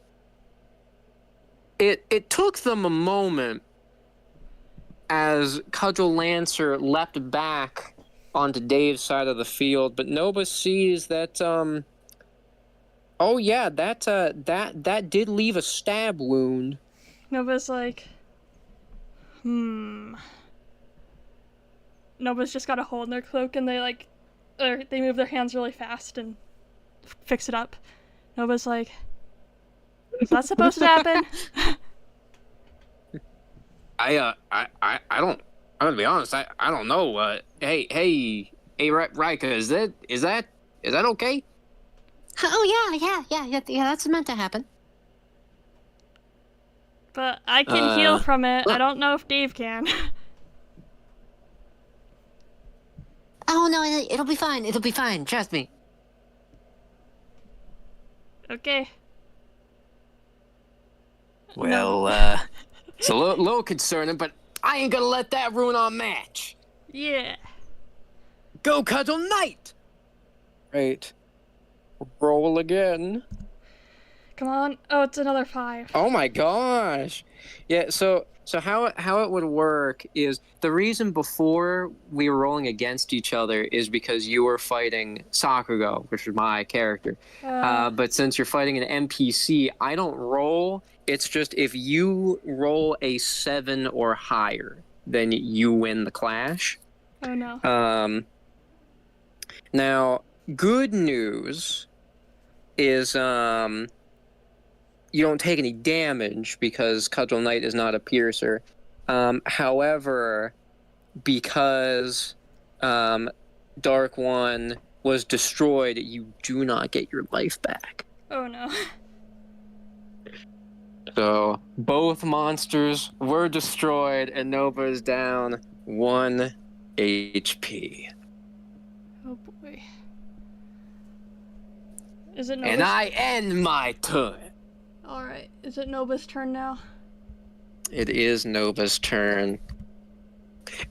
It took them a moment as Cudgel Lancer leapt back onto Dave's side of the field, but Noba sees that oh yeah, that did leave a stab wound. Nova's like, Nova's just got a hole in their cloak, and they move their hands really fast and fix it up. Nova's like, is that supposed to happen? I'm gonna be honest. I don't know. Hey, Rika, is that okay? Oh yeah. That's meant to happen. But I can heal from it. I don't know if Dave can. Oh no, it'll be fine. It'll be fine. Trust me. Okay. Well, it's a little concerning, but I ain't gonna let that ruin our match. Yeah. Go, Cudgel Knight! Right. Roll again. Come on. Oh, it's another 5. Oh my gosh. Yeah, so how it would work is the reason before we were rolling against each other is because you were fighting Sakugo, which is my character. But since you're fighting an NPC, I don't roll. It's just if you roll a 7 or higher, then you win the clash. Oh no. Now, good news is you don't take any damage because Cudgel Knight is not a piercer. However, because Dark One was destroyed, you do not get your life back. Oh no. So both monsters were destroyed, and Noba is down 1 HP. Oh boy. Is it Nova's? And I end my turn. Alright. Is it Nova's turn now? It is Nova's turn.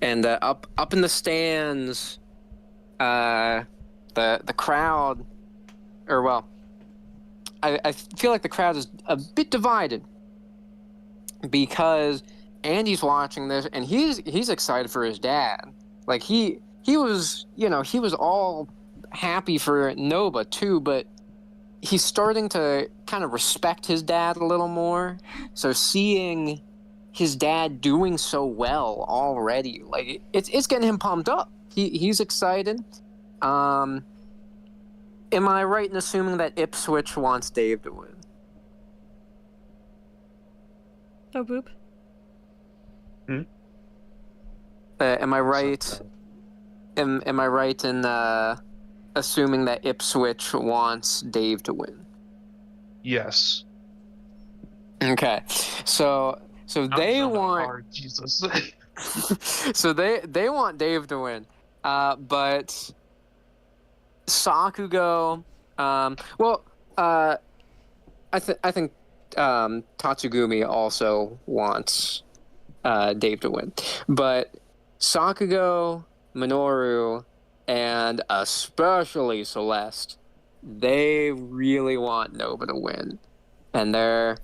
And up in the stands, the crowd, or well, I feel like the crowd is a bit divided because Andy's watching this and he's excited for his dad. Like he was all happy for Noba too, but he's starting to kind of respect his dad a little more. So seeing his dad doing so well already, like it's getting him pumped up. He's excited. Am I right in assuming that Ipswitch wants Dave to win? Oh boop. Am I right? Am I right in assuming that Ipswitch wants Dave to win? Yes. Okay, so they want. Hard, Jesus. So they want Dave to win, but Sakugo. I think Tatsugumi also wants Dave to win, but Sakugo, Minoru, and especially Celeste, they really want Noba to win. And they're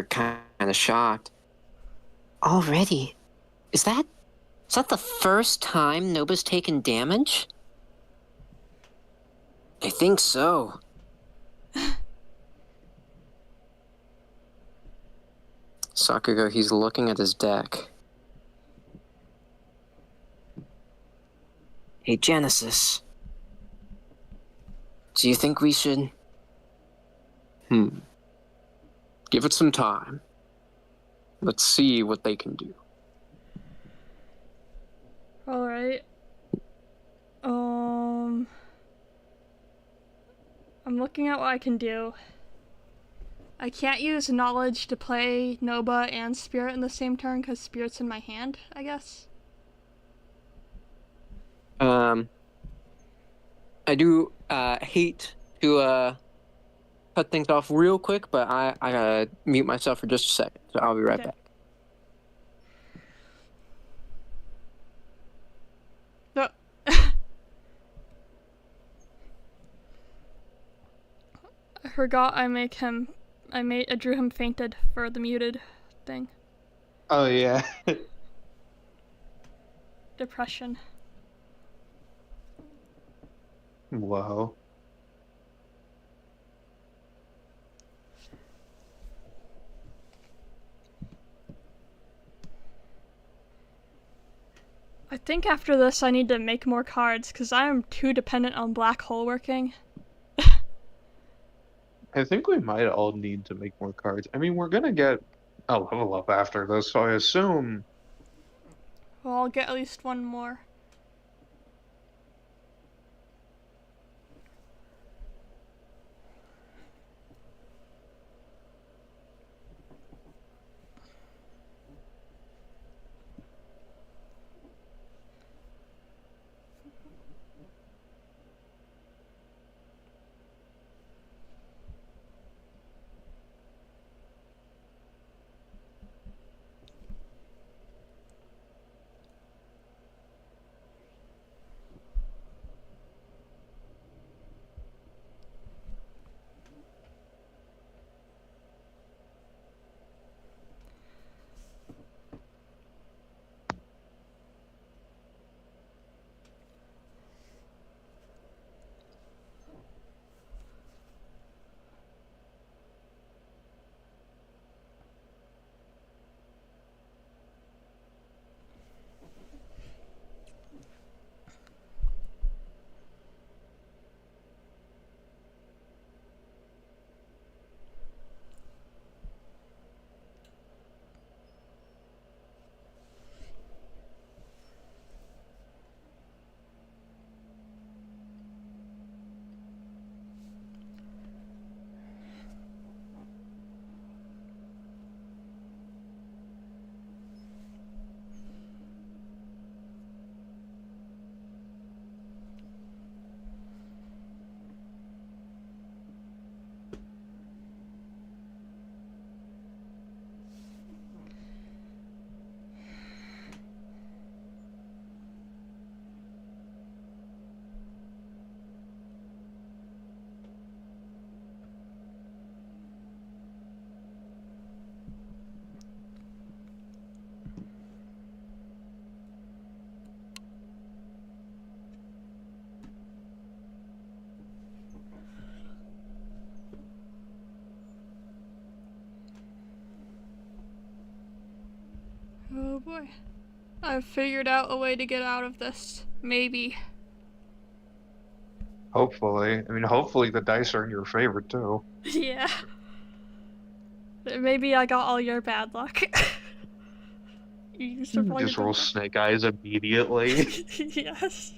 kind of shocked. Already? Is that the first time Noba's taken damage? I think so. Sakugo, he's looking at his deck. Hey, Genesis. Do you think we should... Give it some time. Let's see what they can do. Alright. I'm looking at what I can do. I can't use knowledge to play Noba and Spirit in the same turn because Spirit's in my hand, I guess. I do hate to cut things off real quick, but I gotta mute myself for just a second, so I'll be right back. No. I forgot I drew him fainted for the muted thing. Oh yeah. Depression. Whoa. I think after this I need to make more cards because I am too dependent on black hole working. I think we might all need to make more cards. I mean, we're gonna get a level up after this, so I assume... Well, I'll get at least one more. Oh boy. I've figured out a way to get out of this. Maybe. Hopefully. I mean, hopefully the dice are in your favor, too. Yeah. Maybe I got all your bad luck. You Just roll snake eyes immediately. Yes.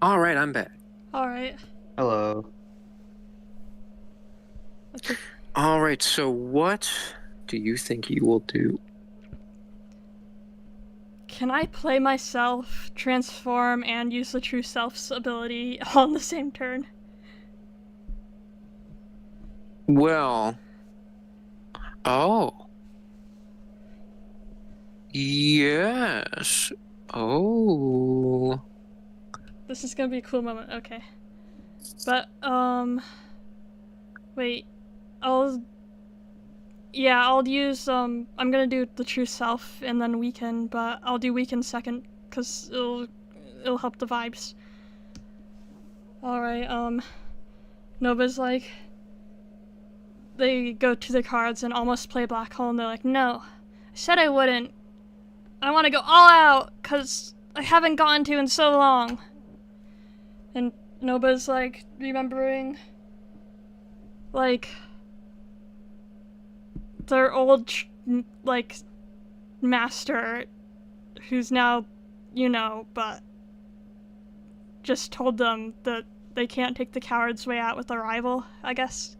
All right, I'm back. All right. Hello. Okay. All right, so what do you think you will do? Can I play myself, transform, and use the true self's ability all in the same turn? Well, oh. Yes. Oh. This is gonna be a cool moment. Okay. But, wait. I'll use, I'm gonna do the true self and then weaken, but I'll do weaken second, because it'll help the vibes. Alright, Noba's like, they go to their cards and almost play black hole, and they're like, no, I said I wouldn't. I want to go all out, because I haven't gotten to in so long. And Noba's like, remembering, like, their old, like, master, who's now, but just told them that they can't take the coward's way out with a rival, I guess.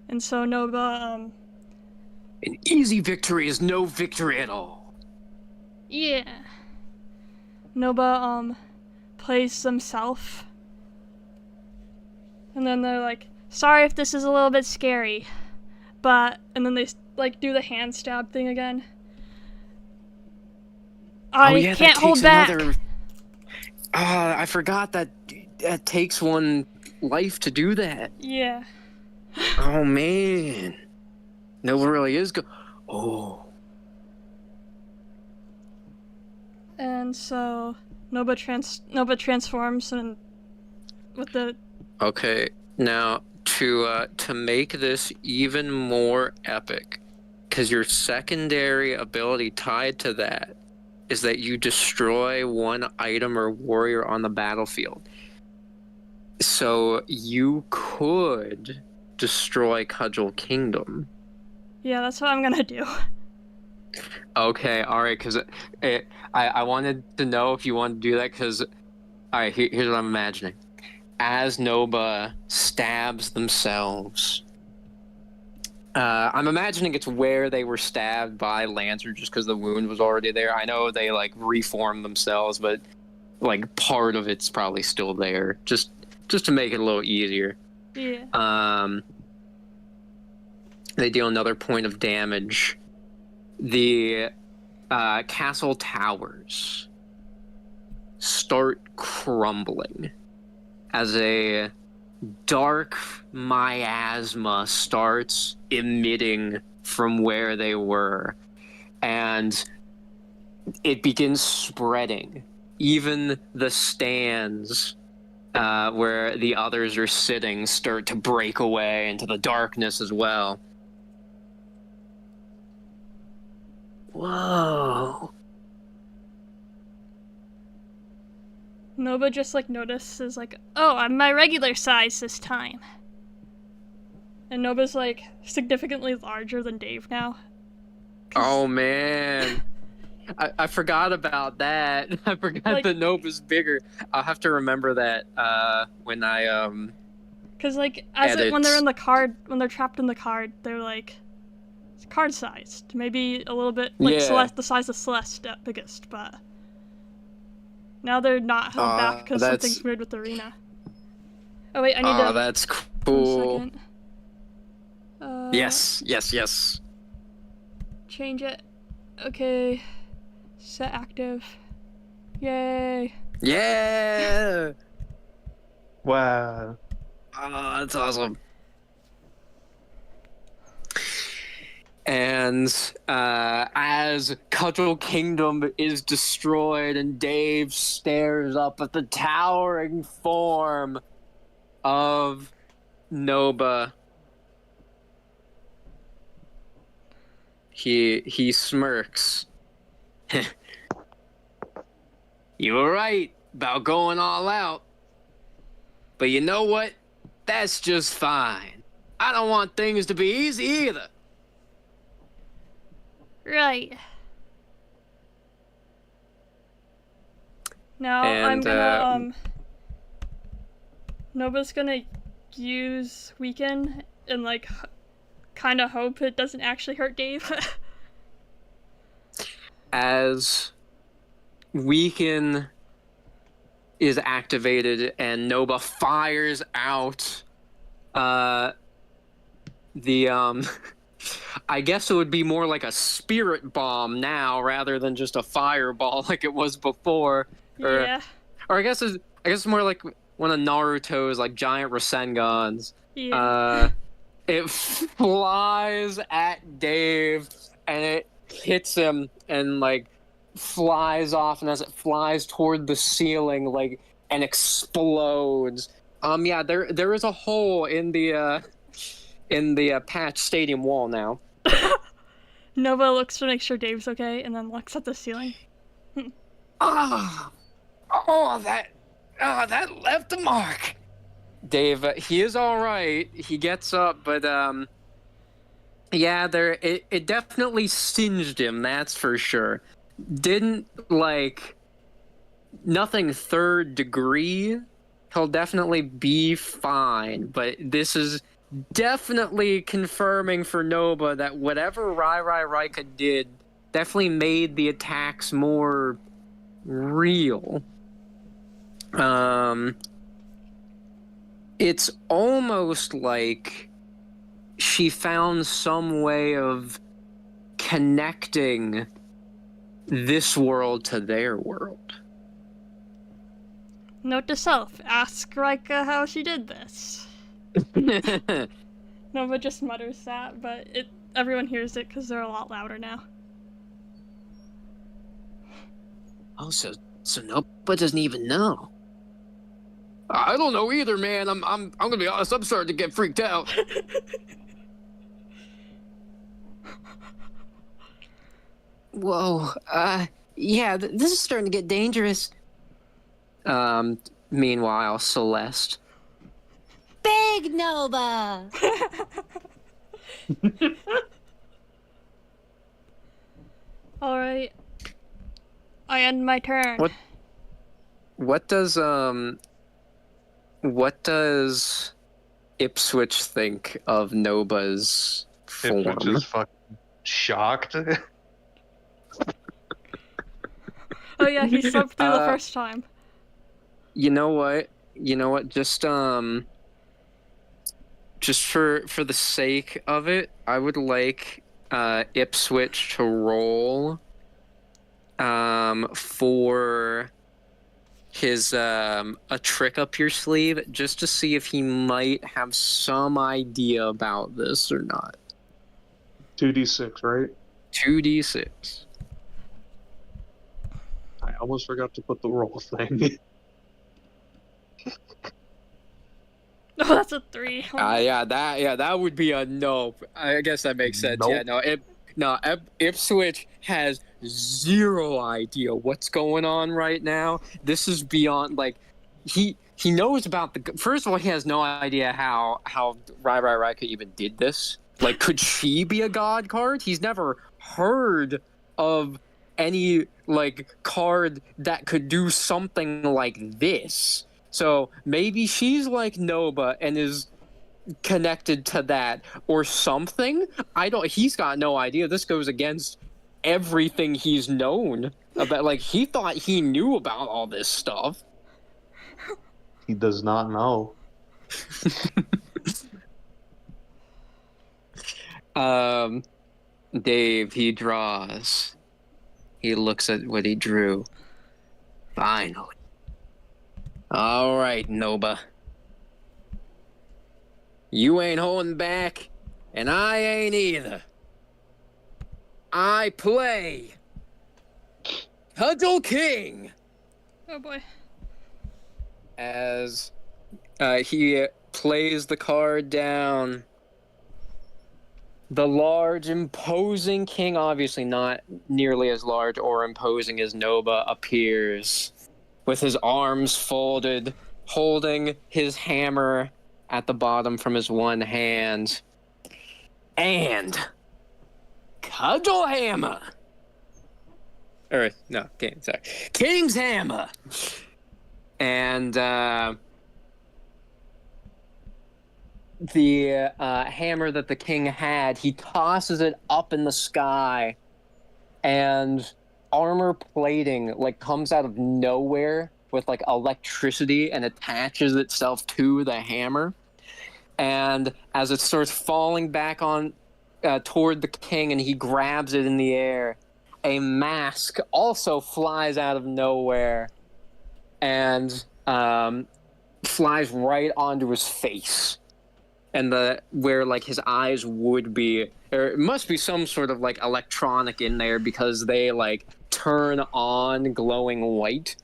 And so Noba, An easy victory is no victory at all. yeah. Noba, plays himself. And then they're like, sorry if this is a little bit scary. But, and then they, like, do the hand stab thing again. I can't hold back. I forgot that it takes one life to do that. Yeah. Oh, man. Nova really is Oh. And so Noba transforms and with the Okay, now to make this even more epic, because your secondary ability tied to that is that you destroy one item or warrior on the battlefield. So you could destroy Cudgel Kingdom. Yeah, that's what I'm gonna do. Okay, alright, because I wanted to know if you wanted to do that, because, alright, here's what I'm imagining. As Noba stabs themselves, I'm imagining it's where they were stabbed by Lancer just because the wound was already there. I know they, like, reformed themselves, but, like, part of it's probably still there, just to make it a little easier. Yeah. They deal another point of damage. The castle towers start crumbling as a dark miasma starts emitting from where they were, and it begins spreading. Even the stands where the others are sitting start to break away into the darkness as well. Whoa. Noba just, like, notices, like, oh, I'm my regular size this time. And Noba's, like, significantly larger than Dave now. Oh, man. I forgot about that. I forgot Like, that Noba's bigger. I'll have to remember that when I because, like, when they're in the card, when they're trapped in the card, they're, like, card sized. Maybe a little bit, like, Yeah. the size of Celeste at biggest, but now they're not held back because something's weird with the arena. Oh, wait, I need to... Oh, that's cool. 1 second. Yes. Change it. Okay. Set active. Yay. Yeah! Wow. Oh, that's awesome. And as Cudgel Kingdom is destroyed and Dave stares up at the towering form of Noba, he smirks. You were right about going all out. But you know what? That's just fine. I don't want things to be easy either. Right. Now I'm And, gonna Noba's gonna use weaken and like kind of hope it doesn't actually hurt Dave. as weaken is activated and Noba fires out the I guess it would be more like a spirit bomb now rather than just a fireball like it was before. Yeah. Or I guess it's more like one of Naruto's like giant Rasengans. Yeah. It flies at Dave and it hits him and like flies off, and as it flies toward the ceiling, like, and explodes. Yeah, there is a hole in the patch stadium wall now. Noba looks to make sure Dave's okay and then looks at the ceiling. That left a mark. Dave, he is all right. He gets up, but yeah, it definitely singed him. That's for sure. Didn't like nothing third degree. He'll definitely be fine, but this is definitely confirming for Noba that whatever Raika did definitely made the attacks more real. It's almost like she found some way of connecting this world to their world. Note to self, ask Raika how she did this. Noba just mutters that, but everyone hears it because they're a lot louder now. Oh, so Noba doesn't even know. I don't know either, man. I'm gonna be honest. I'm starting to get freaked out. Whoa. Yeah. This is starting to get dangerous. Meanwhile, Celeste. Big Noba! Alright. I end my turn. What does Ipswitch think of Noba's form? Ipswitch is fucking shocked. Oh yeah, he slept through the first time. You know what? Just for the sake of it, I would like Ipswitch to roll for his a trick up your sleeve, just to see if he might have some idea about this or not. 2d6, right? 2d6. I almost forgot to put the roll thing. Oh, that's a 3. That would be a nope. I guess that makes sense. Nope. Yeah, Ipswitch has zero idea what's going on right now. This is beyond, like, he knows about first of all, he has no idea how Raika even did this. Like, could she be a god card? He's never heard of any, like, card that could do something like this. So maybe she's like Noba and is connected to that or something. He's got no idea. This goes against everything he's known about. Like, he thought he knew about all this stuff. He does not know. Dave, he draws. He looks at what he drew. Finally. All right, Noba. You ain't holding back, and I ain't either. I play Cudgel King. Oh boy. As he plays the card down, the large, imposing king, obviously not nearly as large or imposing as Noba, appears with his arms folded, holding his hammer at the bottom from his one hand. And Cudgel Hammer. Or no, King. Sorry, King's hammer. And the hammer that the king had, he tosses it up in the sky, and armor plating like comes out of nowhere with like electricity and attaches itself to the hammer. And as it starts falling back on toward the king, and he grabs it in the air, a mask also flies out of nowhere and flies right onto his face. And where like his eyes would be, there must be some sort of like electronic in there because they like turn on glowing white.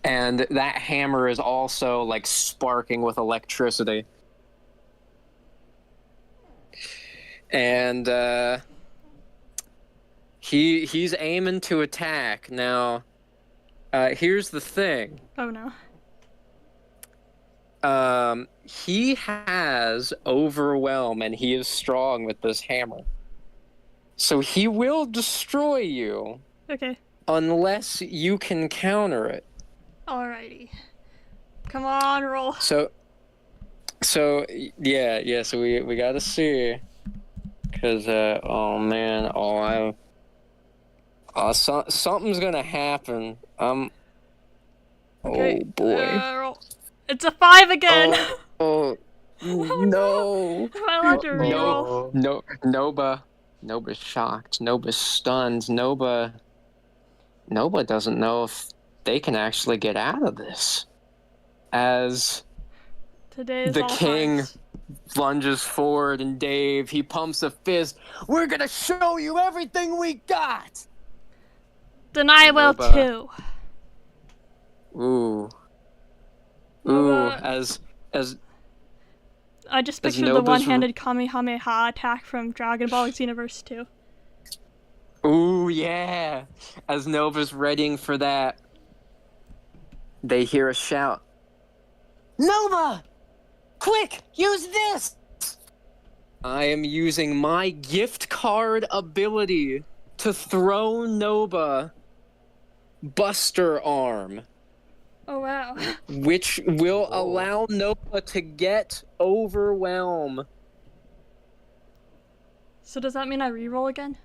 And that hammer is also like sparking with electricity. And he's aiming to attack. Now, here's the thing. Oh no. He has overwhelm, and he is strong with this hammer. So he will destroy you. Okay. Unless you can counter it. Alrighty. Come on, roll. So so we gotta see. Cause oh man, something's gonna happen. Okay. Oh boy. Roll. It's a 5 again. Oh no. Am I allowed to reroll? No, Noba's shocked. Noba's stunned. Noba doesn't know if they can actually get out of this. As Today is the all king fives. lunges forward, and Dave, he pumps a fist. We're gonna show you everything we got. Then I will Noba. too. Ooh, Noba. as I just as pictured the Noba's one-handed Kamehameha attack from Dragon Ball Xenoverse 2. ooh yeah, as Nova's readying for that, they hear a shout. Nova! Quick, use this! I am using my gift card ability to throw Noba Buster Arm, Oh wow. which will allow Noba to get overwhelm. So does that mean I reroll again?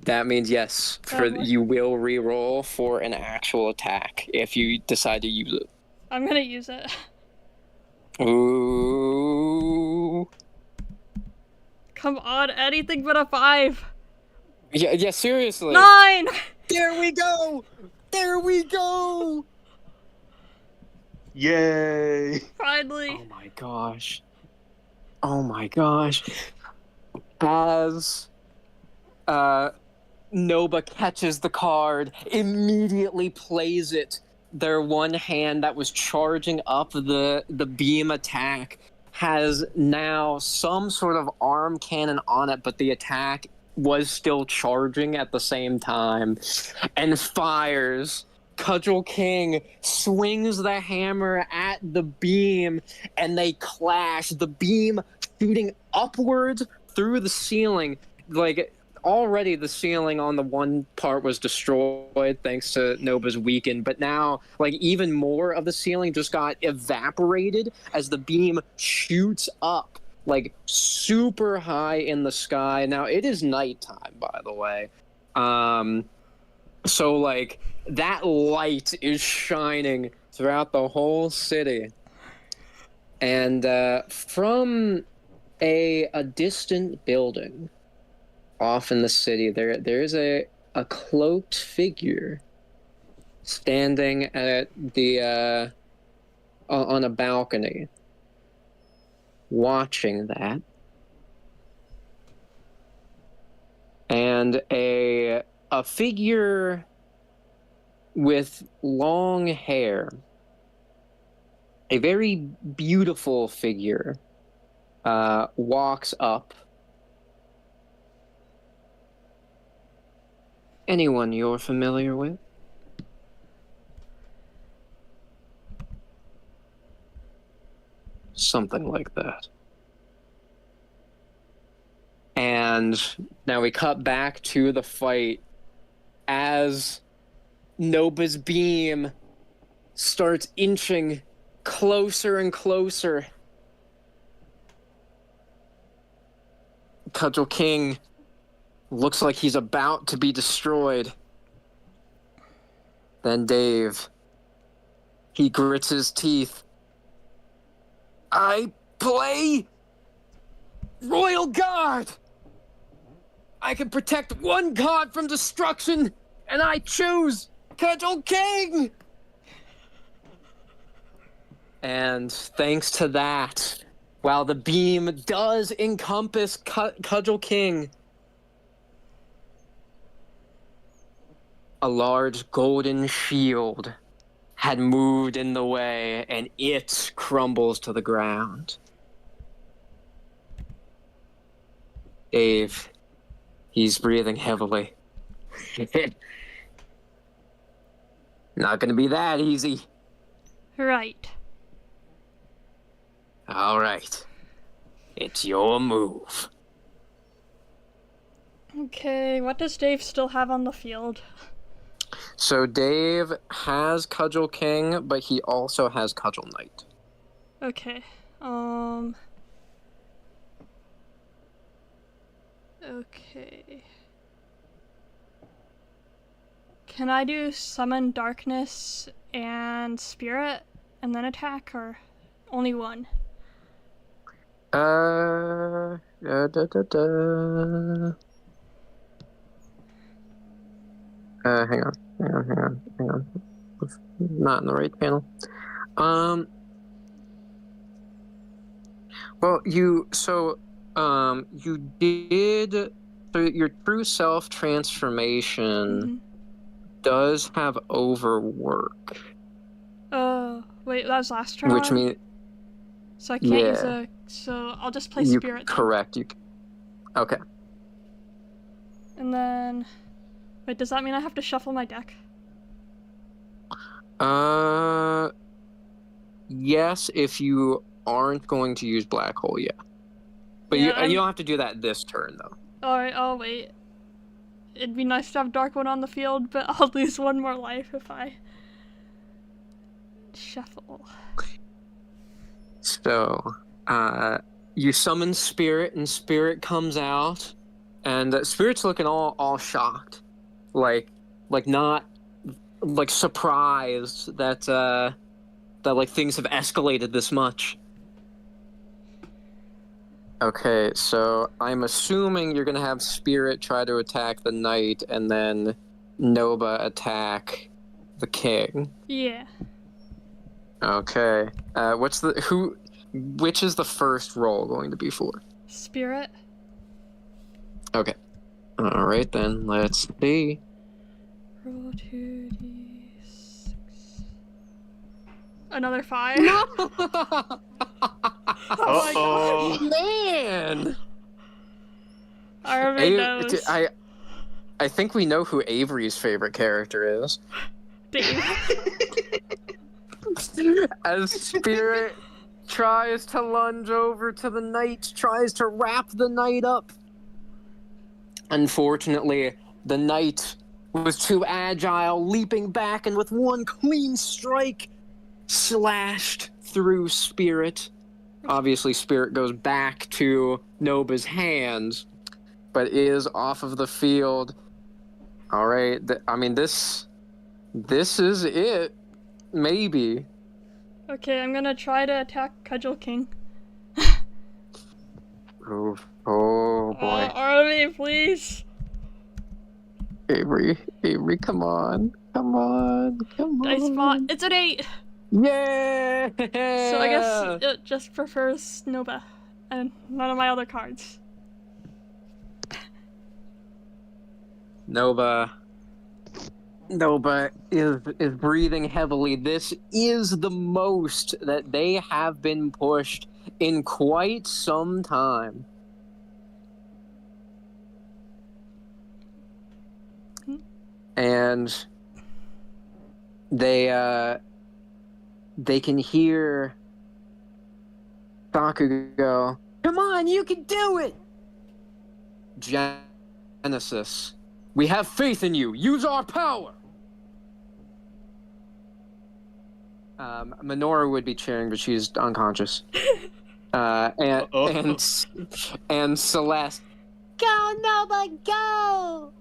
That means yes, Oh, boy. you will reroll for an actual attack if you decide to use it. I'm gonna use it. Ooh. Come on, anything but a 5. Yeah, seriously. 9! There we go! There we go! Yay! Finally. Oh my gosh. Oh my gosh. As Noba catches the card, immediately plays it. Their one hand that was charging up the beam attack has now some sort of arm cannon on it, but the attack was still charging at the same time, and fires. Cudgel King swings the hammer at the beam, and they clash. The beam shooting upwards through the ceiling. Like, already the ceiling on the one part was destroyed thanks to Noba's weaken, but now, like, even more of the ceiling just got evaporated as the beam shoots up, like, super high in the sky. Now, it is nighttime, by the way. So, like, that light is shining throughout the whole city. And from a distant building off in the city, there's a cloaked figure standing at the on a balcony, watching that. And a figure with long hair, a very beautiful figure, walks up. Anyone you're familiar with? Something like that. And And now we cut back to the fight as Noba's beam starts inching closer and closer. Cudgel King looks like he's about to be destroyed. Then Dave, he grits his teeth. I play Royal Guard! I can protect one god from destruction, and I choose Cudgel King! And thanks to that, while the beam does encompass Cudgel King, a large golden shield had moved in the way, and it crumbles to the ground. Dave, he's breathing heavily. Not gonna be that easy. Right. All right. It's your move. Okay, what does Dave still have on the field? So Dave has Cudgel King, but he also has Cudgel Knight. Okay. Okay. Can I do Summon Darkness and Spirit and then attack, or only one? Hang on. Not in the right panel. Well, you did, so your true self transformation does have overwork. Oh, wait, that was last turn? Which means... So I can't use a... So I'll just play Spirit then. Correct. Okay. And then... Wait, does that mean I have to shuffle my deck? Yes, if you aren't going to use Black Hole yet. But Yeah, you don't have to do that this turn, though. Alright, I'll wait. It'd be nice to have Darkwood on the field, but I'll lose one more life if I... shuffle. So, you summon Spirit, and Spirit comes out, and Spirit's looking all shocked. Like not, like, surprised that like, things have escalated this much. Okay, so I'm assuming you're gonna have Spirit try to attack the Knight, and then Noba attack the King. Yeah. Okay. Which is the first roll going to be for? Spirit. Okay. Alright then, let's see. Roll 2d6. Another 5. No! Oh my god. Man! I already knows. I think we know who Avery's favorite character is. Dave. As Spirit tries to lunge over to the Knight, tries to wrap the Knight up. Unfortunately, the Knight was too agile, leaping back, and with one clean strike, slashed through Spirit. Obviously, Spirit goes back to Noba's hands, but is off of the field. All right, I mean, this is it. Maybe. Okay, I'm gonna try to attack Cudgel King. Oh boy. Army, please. Avery, come on. Dice bot. It's an 8. Yeah! So I guess it just prefers Noba and none of my other cards. Noba is breathing heavily. This is the most that they have been pushed in quite some time. And they can hear Sakugo go, "Come on, you can do it!" Genesis. We have faith in you. Use our power. Minora would be cheering, but she's unconscious. And Celeste. Go, Noba, go!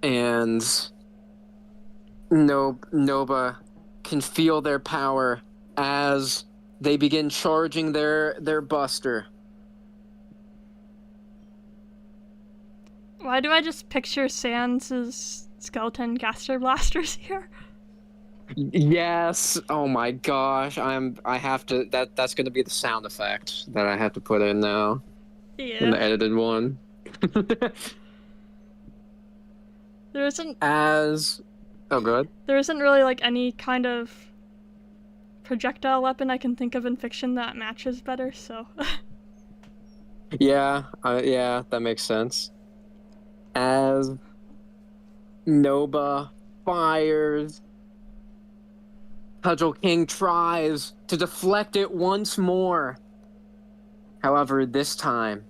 And Noba can feel their power as they begin charging their buster. Why do I just picture Sans' skeleton gaster blasters here? Yes. Oh my gosh. I have to. That's going to be the sound effect that I have to put in now. Yeah. In the edited one. There isn't. Oh, good. There isn't really like any kind of projectile weapon I can think of in fiction that matches better. So. Yeah. Yeah. That makes sense. As Noba fires, Cudgel King tries to deflect it once more. However, this time,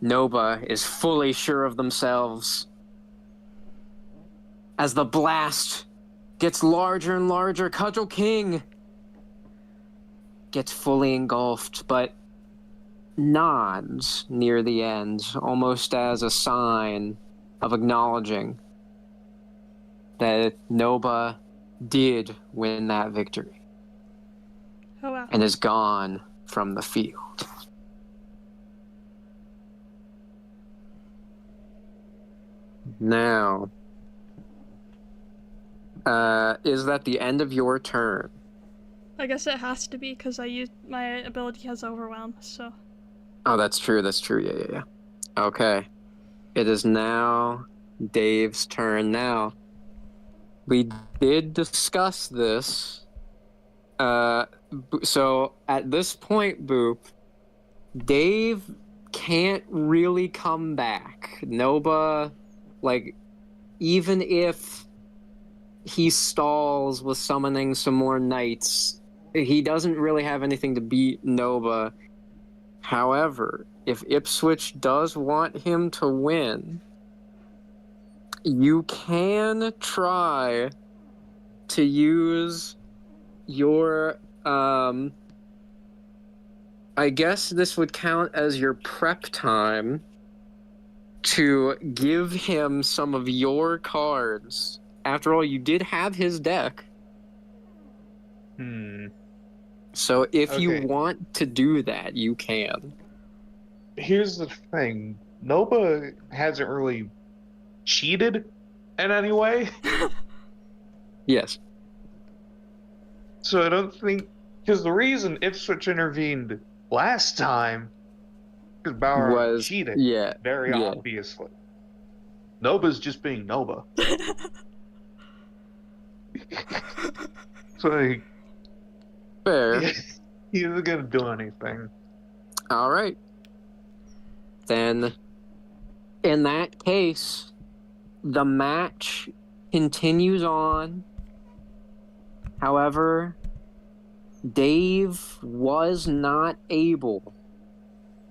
Noba is fully sure of themselves. As the blast gets larger and larger, Cudgel King gets fully engulfed, but nods near the end, almost as a sign of acknowledging that Noba did win that victory. Oh wow. And is gone from the field. Now, is that the end of your turn? I guess it has to be because my ability has overwhelm. So. Oh, that's true. That's true. Yeah. Okay. It is now Dave's turn. Now, we did discuss this. So at this point, Boop, Dave can't really come back. Noba, like, even if he stalls with summoning some more knights, he doesn't really have anything to beat Noba. However, if Ipswitch does want him to win, you can try to use your, I guess this would count as your prep time to give him some of your cards. After all, you did have his deck. So if you want to do that, you can. Here's the thing. Noba hasn't really cheated in any way. Yes. So I don't think... Because the reason Ipswitch intervened last time because Bauer cheated. Yeah. Very obviously. Noba's just being Noba. So, like... Fair. He isn't gonna do anything. All right. Then, in that case, the match continues on. However, Dave was not able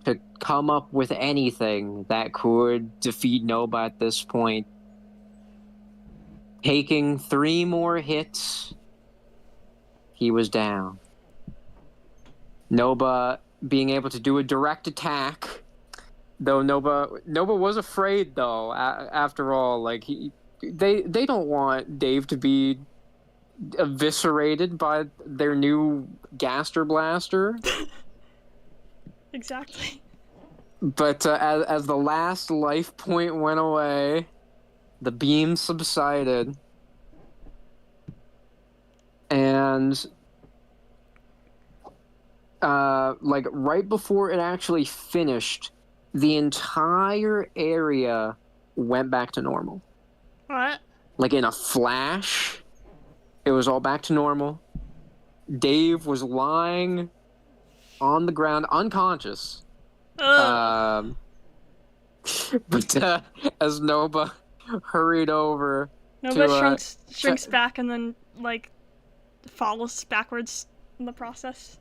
to come up with anything that could defeat Noba at this point. Taking 3 more hits, he was down. Noba being able to do a direct attack, though Noba was afraid though. After all, like they don't want Dave to be eviscerated by their new Gaster Blaster. Exactly. But as the last life point went away, the beam subsided, and like right before it actually finished, the entire area went back to normal. What? Like in a flash, it was all back to normal. Dave was lying on the ground, unconscious. But as Noba hurried over, Noba shrinks back and then like falls backwards in the process.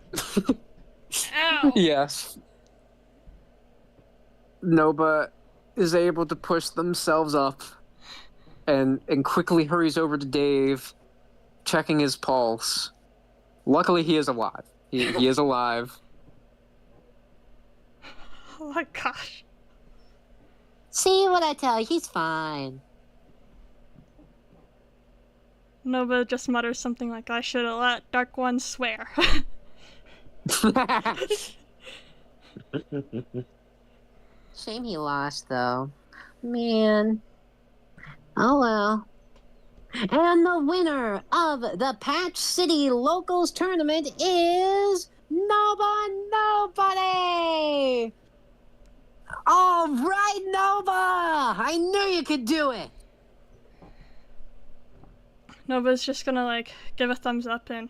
Ow! Yes. Noba is able to push themselves up and quickly hurries over to Dave, checking his pulse. Luckily, he is alive. He is alive. Oh my gosh. See what I tell you? He's fine. Noba just mutters something like, I should have let Dark One swear. Shame he lost, though. Man. Oh well. And the winner of the Patch City Locals Tournament is Noba Nobody! All right, Noba! I knew you could do it! Nova's just gonna, like, give a thumbs up and,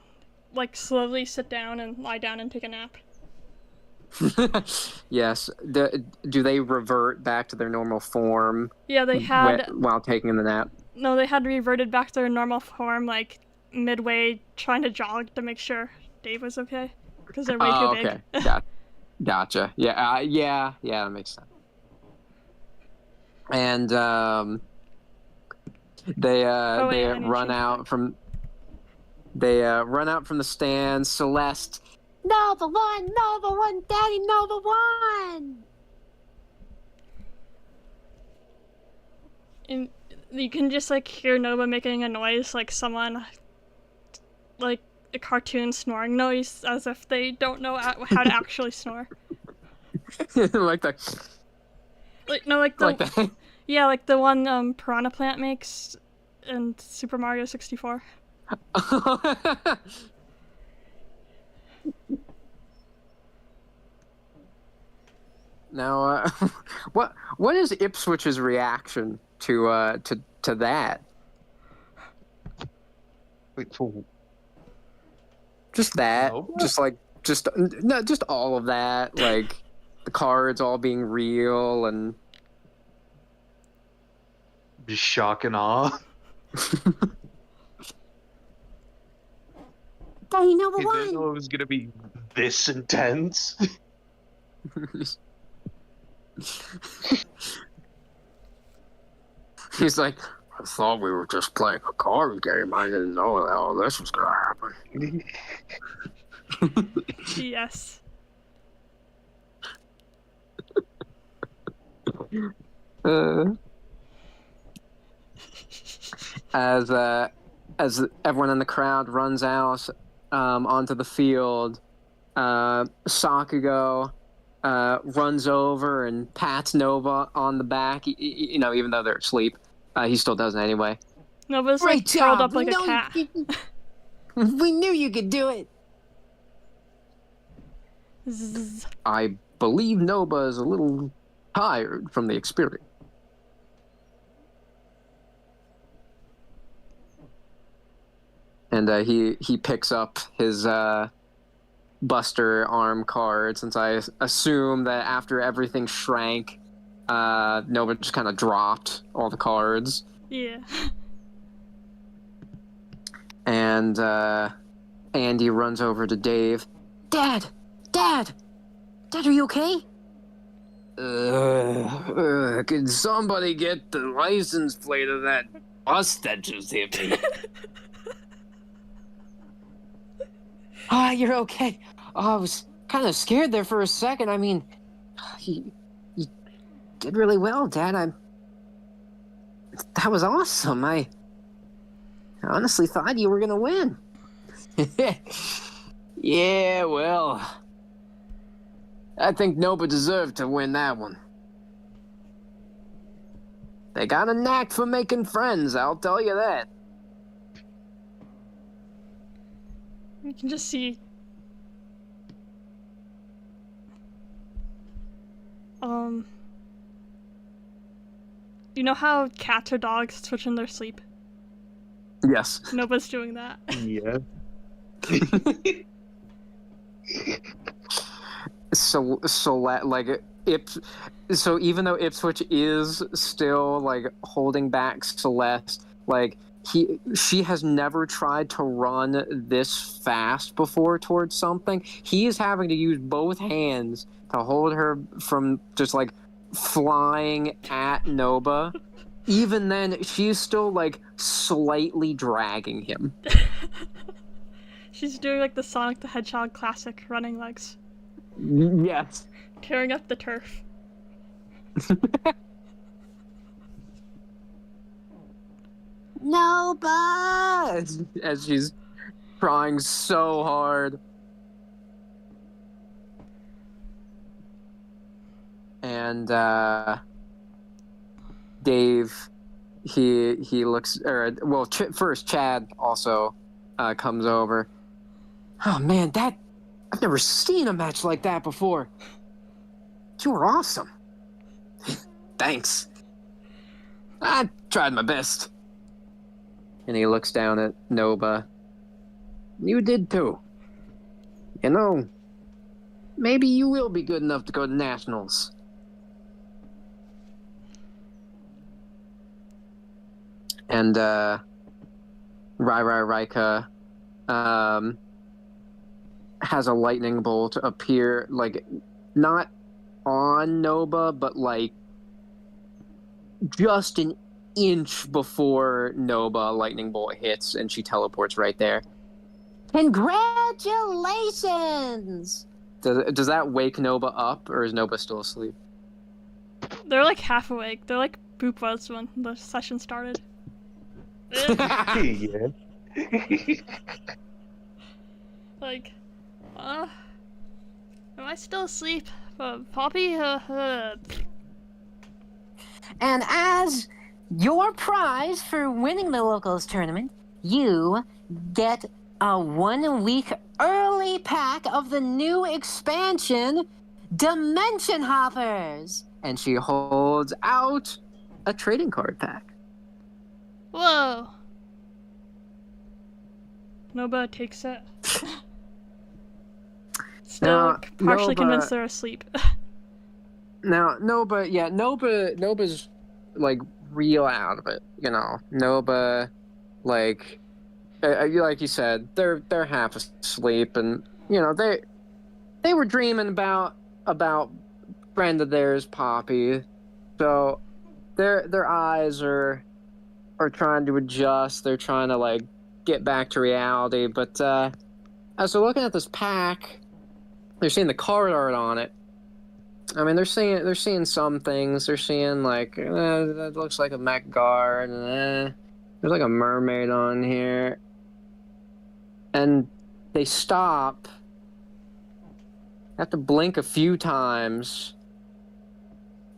like, slowly sit down and lie down and take a nap. Yes. Do they revert back to their normal form? Yeah, they had... while taking the nap? No, they had reverted back to their normal form, like, midway trying to jog to make sure Dave was okay. Because they're way too big. Okay. Gotcha. Yeah, yeah, that makes sense. And, they run out from the stand. Celeste, Nova one, Daddy, Nova one! And you can just, like, hear Noba making a noise like someone, like, a cartoon snoring noise, as if they don't know how to actually snore. like that. Like, no, like the... Like that. Yeah, like the one Piranha Plant makes in Super Mario 64. Now, what is Ipswitch's reaction to that? Wait, so Just that, Nope. just all of that, like the cards all being real and just shock and awe. Daddy, Nova He didn't know one! it was gonna be this intense. he's like, I thought we were just playing a card game. I didn't know that all this was gonna happen. Yes. As everyone in the crowd runs out onto the field, Sakugo runs over and pats Nova on the back. You know, even though they're asleep, he still does it anyway. Nova's, like, Great curled job! up like a cat. We knew you could do it! Zzz. I believe Noba is a little tired from the experience. And he picks up his Buster arm card, since I assume that after everything shrank, Nova just kind of dropped all the cards. Yeah. And Andy runs over to Dave. Dad, are you okay? Can somebody get the license plate of that bus that just hit me? Ah, you're okay. Oh, I was kind of scared there for a second. I mean, you did really well, Dad. That was awesome. I honestly thought you were gonna win. Yeah, well, I think Noba deserved to win that one. They got a knack for making friends, I'll tell you that. You can just see... You know how cats or dogs twitch in their sleep? Yes. Nova's doing that. Yeah. So even though Ipswitch is still like holding back Celeste, like she has never tried to run this fast before towards something. He is having to use both hands to hold her from just like flying at Noba. Even then, she's still like slightly dragging him. She's doing like the Sonic the Hedgehog classic running legs. Yes. Tearing up the turf. Noba! As she's trying so hard. And Dave, he looks, or well, first Chad also comes over. Oh man, I've never seen a match like that before. You were awesome. Thanks. I tried my best. And he looks down at Noba. You did too. You know, maybe you will be good enough to go to nationals. And Raika has a lightning bolt appear, like, not on Noba, but like just an inch before Noba, a lightning bolt hits, and she teleports right there. Congratulations! Does that wake Noba up, or is Noba still asleep? They're like half awake. They're like Boop was when the session started. Yeah. Like, am I still asleep? Poppy? And as your prize for winning the locals tournament, you get a 1 week early pack of the new expansion, Dimension Hoppers. And she holds out a trading card pack. Whoa. Noba takes it. Still Now, partially Noba- convinced they're asleep. Now, Noba's like real out of it, you know. Noba, like you said, they're half asleep, and you know they were dreaming about friend of theirs, Poppy. So their eyes are trying to adjust. They're trying to like get back to reality. But as they're looking at this pack, they're seeing the card art on it. I mean, they're seeing some things. They're seeing like that looks like a mech guard. There's like a mermaid on here, and they stop. Have to blink a few times.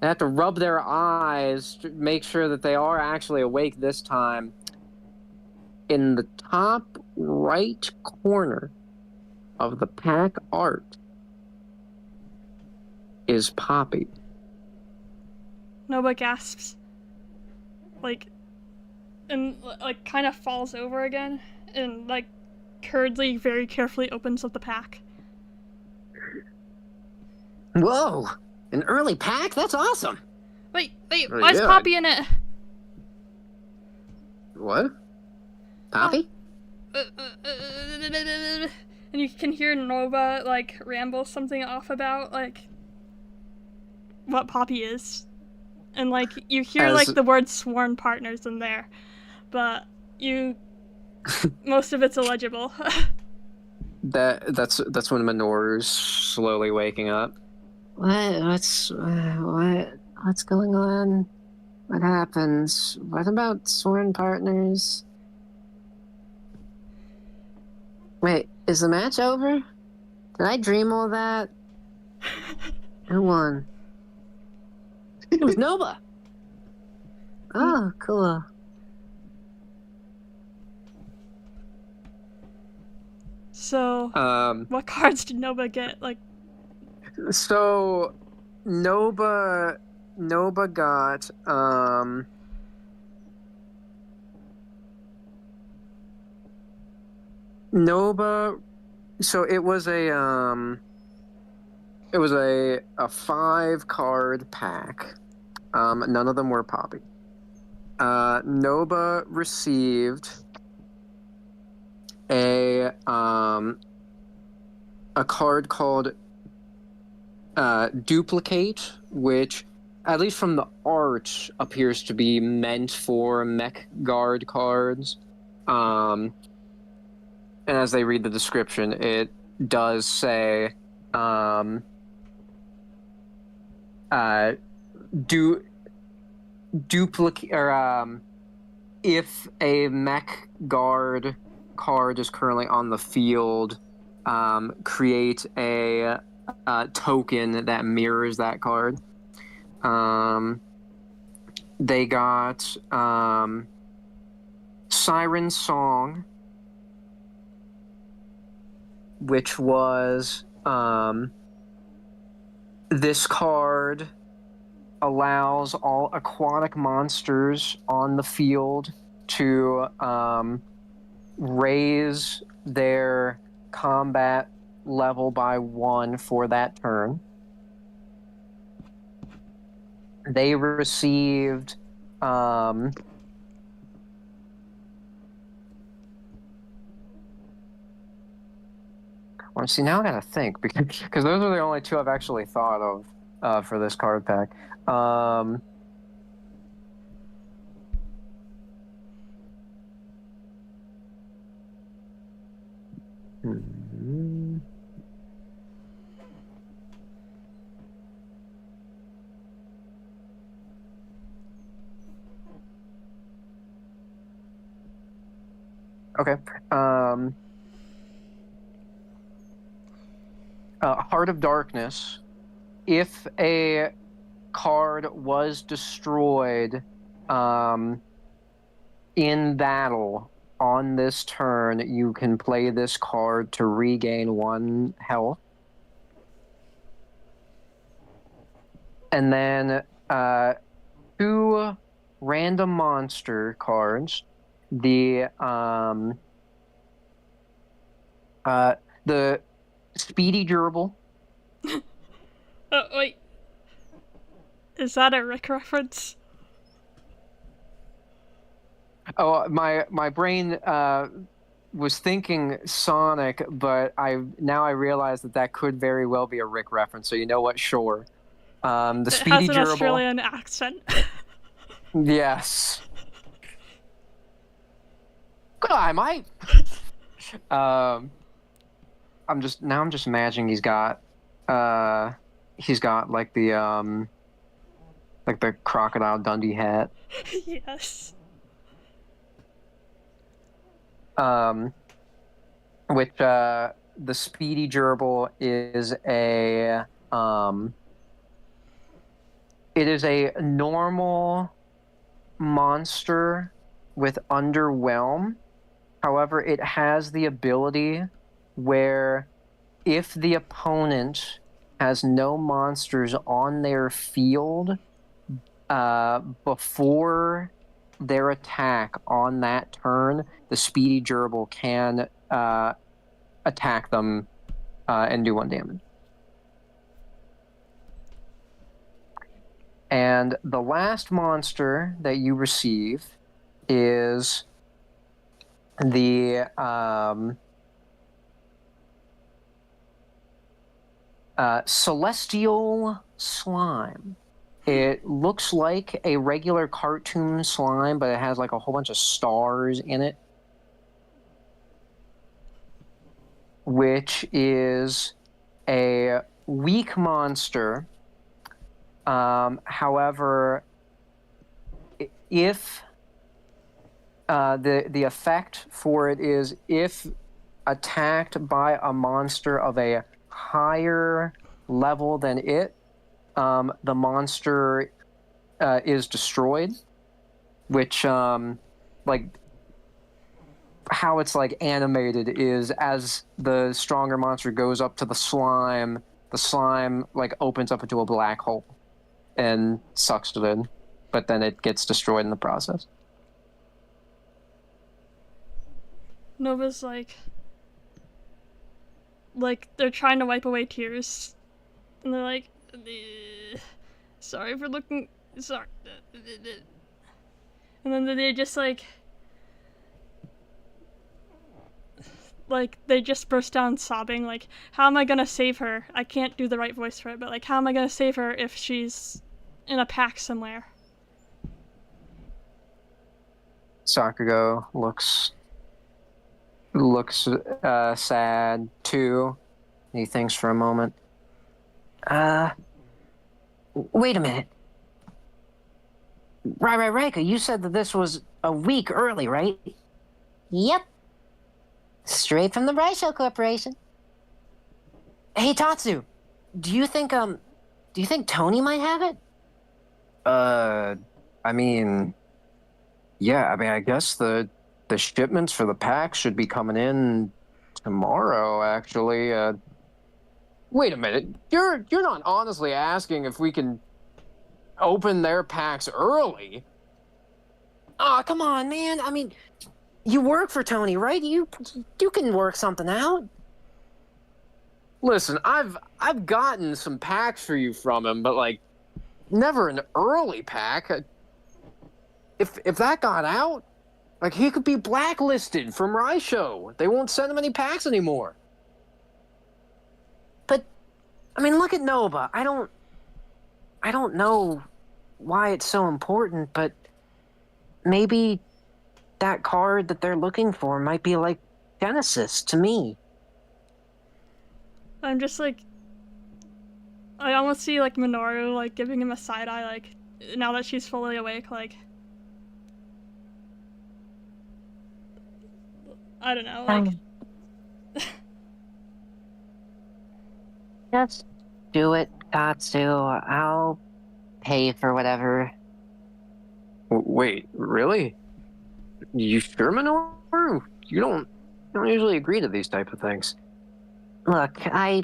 They have to rub their eyes to make sure that they are actually awake this time. In the top right corner of the pack art is Poppy. Noba gasps. Like, and like kind of falls over again, and like Curdly very carefully opens up the pack. Whoa! An early pack? That's awesome! Wait, Oh, why's yeah. Poppy in it? What? Poppy? And you can hear Noba like ramble something off about like what Poppy is, and like you hear As- like the word sworn partners in there, but most of it's illegible. That's when Minoru's slowly waking up. What's going on? What happens? What about sworn partners? Wait, is the match over? Did I dream all that? Who won? It was Noba. Oh, cool. So, what cards did Noba get? Like, So Noba got Noba, so it was a 5 card pack. None of them were Poppy. Noba received a card called Duplicate, which, at least from the art, appears to be meant for mech guard cards. And as they read the description, it does say, duplicate, or if a mech guard card is currently on the field, create a token that mirrors that card. They got Siren Song, which was this card allows all aquatic monsters on the field to raise their combat level by 1 for that turn. They received well, see, now I gotta think, because those are the only two I've actually thought of for this card pack. Okay. Heart of Darkness. If a card was destroyed in battle on this turn, you can play this card to regain 1 health. And then 2 random monster cards. The Speedy Gerbil. Oh, wait. Is that a Rick reference? Oh, my brain was thinking Sonic, but I realize that could very well be a Rick reference. So you know what? Sure. The Speedy It has an Gerbil. Australian accent. Yes. I might. I'm just imagining he's got like the Crocodile Dundee hat. Yes. Which the Speedy Gerbil is a it is a normal monster with Underwhelm. However, it has the ability where if the opponent has no monsters on their field before their attack on that turn, the Speedy Gerbil can attack them and do 1 damage. And the last monster that you receive is the Celestial Slime. It looks like a regular cartoon slime, but it has like a whole bunch of stars in it, which is a weak monster. However, if the effect for it is if attacked by a monster of a higher level than it, the monster is destroyed, which like how it's like animated is as the stronger monster goes up to the slime like opens up into a black hole and sucks it in, but then it gets destroyed in the process. Nova's like they're trying to wipe away tears, and they're like, sorry for looking, sorry. And then they just they just burst down sobbing, like, how am I gonna save her? I can't do the right voice for it, but like, how am I gonna save her if she's in a pack somewhere? Sakugo looks sad too. He thinks for a moment. Wait a minute. Right, Raika, you said that this was a week early, right? Yep. Straight from the Brightshow Corporation. Hey, Tatsu, do you think Tony might have it? I mean, yeah, I mean, I guess the shipments for the packs should be coming in tomorrow, actually. Wait a minute. You're not honestly asking if we can open their packs early? Aw, come on, man. I mean, you work for Tony, right? You can work something out. Listen, I've gotten some packs for you from him, but like, never an early pack. If that got out, like, he could be blacklisted from RAICARD. They won't send him any packs anymore. But, I mean, look at Noba. I don't know why it's so important, but maybe that card that they're looking for might be like Genesis to me. I'm just like, I almost see like Minoru like giving him a side eye, like, now that she's fully awake, like, I don't know, like. Just do it, Katsu. I'll pay for whatever. Wait, really? You sure, Minoru? You don't usually agree to these type of things. Look, I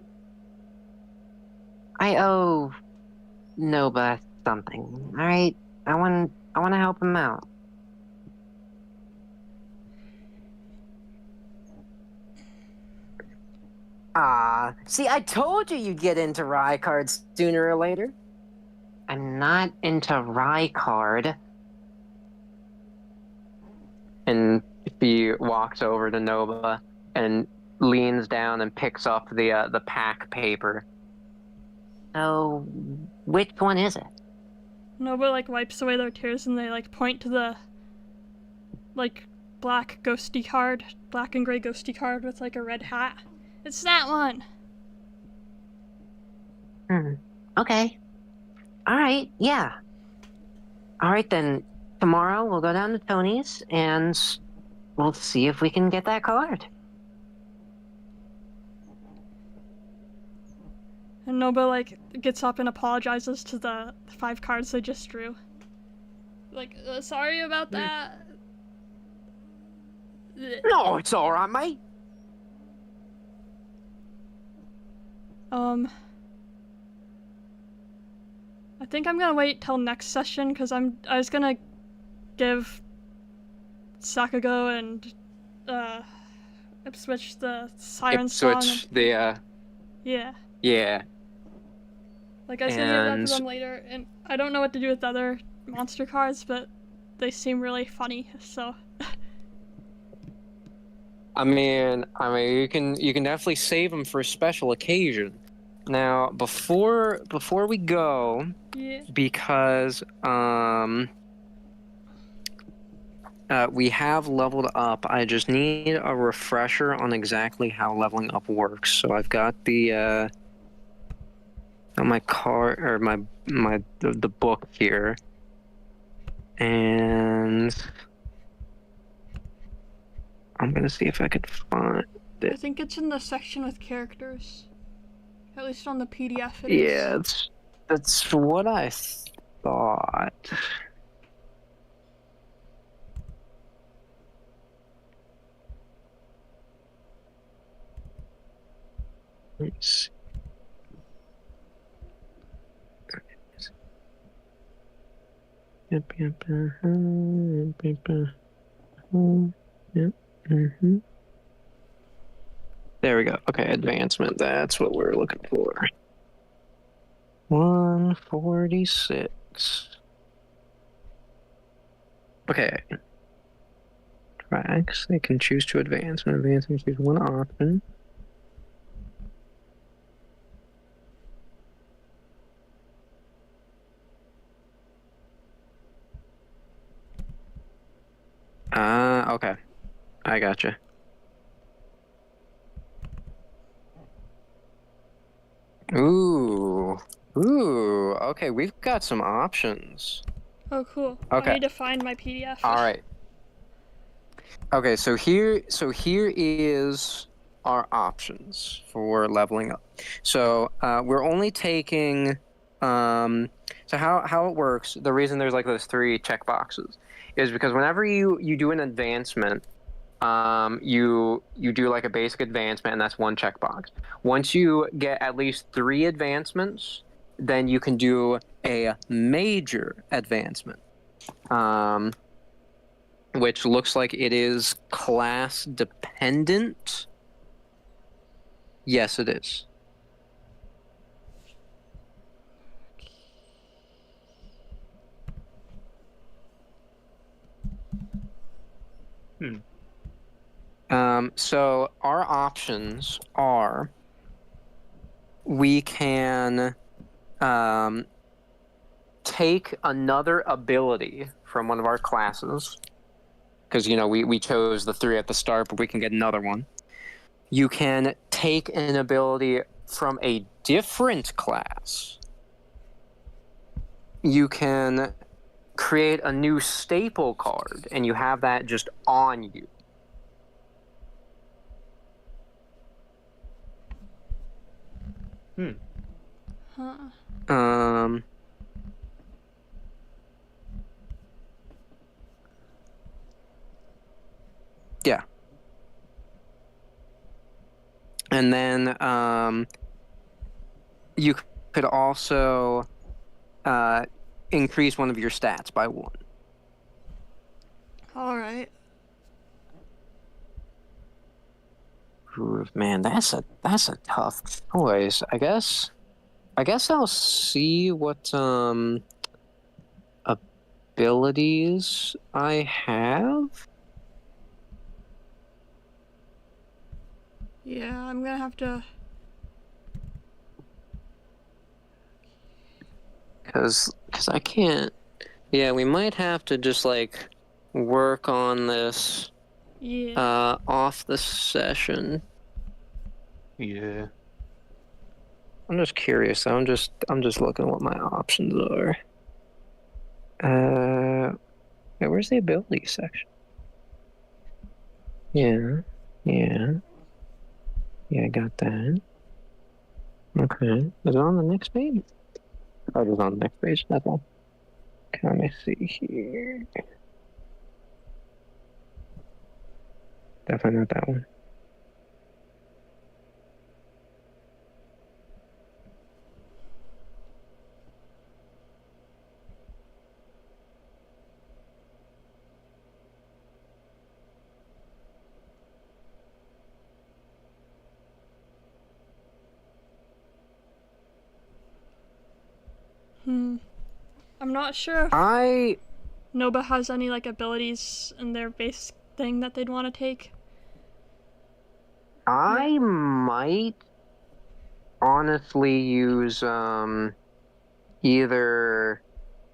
owe Noba something. All right, I want to help him out. See, I told you you'd get into RAICARD sooner or later. I'm not into RAICARD. And he walks over to Noba and leans down and picks up the pack paper. So, which one is it? Noba like wipes away their tears and they like point to the like black and gray ghosty card with like a red hat. It's that one. Okay. All right, yeah. All right, then tomorrow we'll go down to Tony's and we'll see if we can get that card. And Noba like gets up and apologizes to the 5 cards they just drew. Like, sorry about that. No, it's all right, mate. I think I'm gonna wait till next session because I was gonna give Sakugo and Ipswitch the siren song. Ipswitch, yeah. Yeah. Like, I was gonna give that to them later, and I don't know what to do with the other monster cards, but they seem really funny, so. I mean, you can definitely save them for a special occasion. Now, before we go, Yeah. because we have leveled up, I just need a refresher on exactly how leveling up works. So I've got the my card or the book here, and I'm gonna see if I could find it. I think it's in the section with characters. At least on the PDF it is. Yeah, that's what I thought. Let's see. Yep. There we go. Okay, advancement. That's what we're looking for. 146. Okay. Tracks. They can choose to advance. When advancing, choose one option. Okay. I gotcha. Ooh. Ooh. Okay, we've got some options. Oh, cool. Okay. I need to find my PDF. All right. Okay, so here is our options for leveling up. So we're only taking. So how it works? The reason there's like those 3 check boxes is because whenever you do an advancement, you do like a basic advancement, and that's 1 checkbox. Once you get at least 3 advancements, then you can do a major advancement. Which looks like it is class dependent. Yes, it is. So our options are we can take another ability from one of our classes. Because, you know, we chose the 3 at the start, but we can get another one. You can take an ability from a different class. You can create a new staple card, and you have that just on you. Huh. Yeah. And then you could also increase one of your stats by 1. All right. Ooh, man, that's a tough choice. I guess I'll see what abilities I have. Yeah, I'm gonna have to. Cause I can't. Yeah, we might have to just like work on this. Yeah. Off the session. Yeah. I'm just curious. I'm just looking at what my options are. Yeah, where's the ability section? Yeah, I got that. Okay, is it on the next page? Oh, it is on the next page. That's all. Okay, let me see here. Definitely not that one. I'm not sure if Noba has any like abilities in their base thing that they'd want to take. I might honestly use either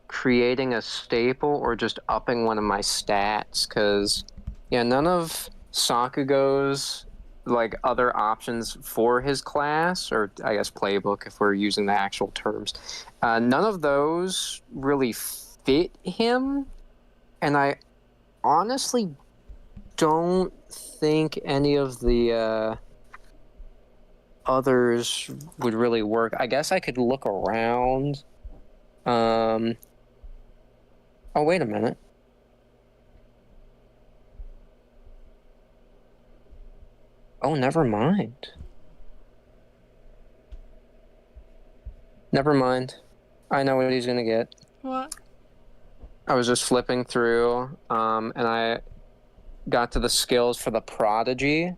creating a staple or just upping one of my stats, because none of Sakugo's like other options for his class, or I guess playbook if we're using the actual terms, none of those really fit him, and I honestly don't think any of the others would really work. I guess I could look around. Oh, wait a minute. Oh, never mind. Never mind. I know what he's gonna get. What? I was just flipping through, and I got to the skills for the prodigy.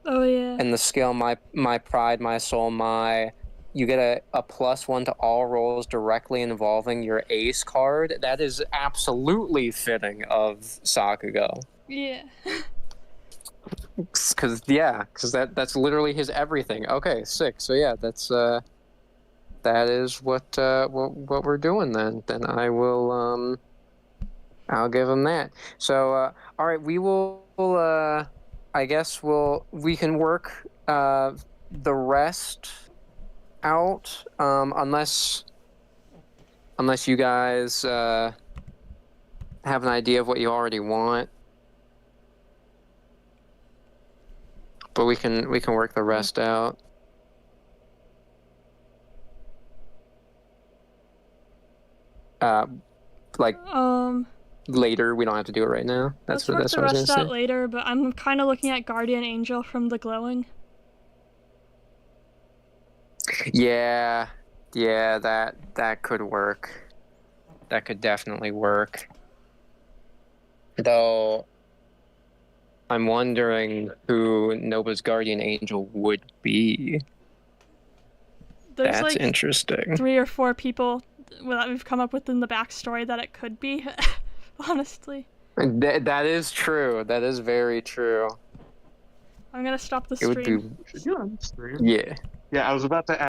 Oh yeah. And the skill, my pride, my soul, my you get a +1 to all rolls directly involving your ace card. That is absolutely fitting of Sakugo. Yeah. Because that's literally his everything. Okay, sick. So yeah, that is what we're doing then. Then I will I'll give him that. So all right, we will I guess we can work the rest out unless you guys have an idea of what you already want. But we can work the rest out. Like later, we don't have to do it right now. Let's work the rest out later, but I'm kind of looking at Guardian Angel from the Glowing. Yeah, that could work. That could definitely work. Though I'm wondering who Noba's Guardian Angel would be. There's That's like interesting. 3 or 4 people that we've come up with in the backstory that it could be, honestly. That is true. That is very true. I'm gonna stop the It would stream. be. Should you on stream? Yeah. Yeah, I was about to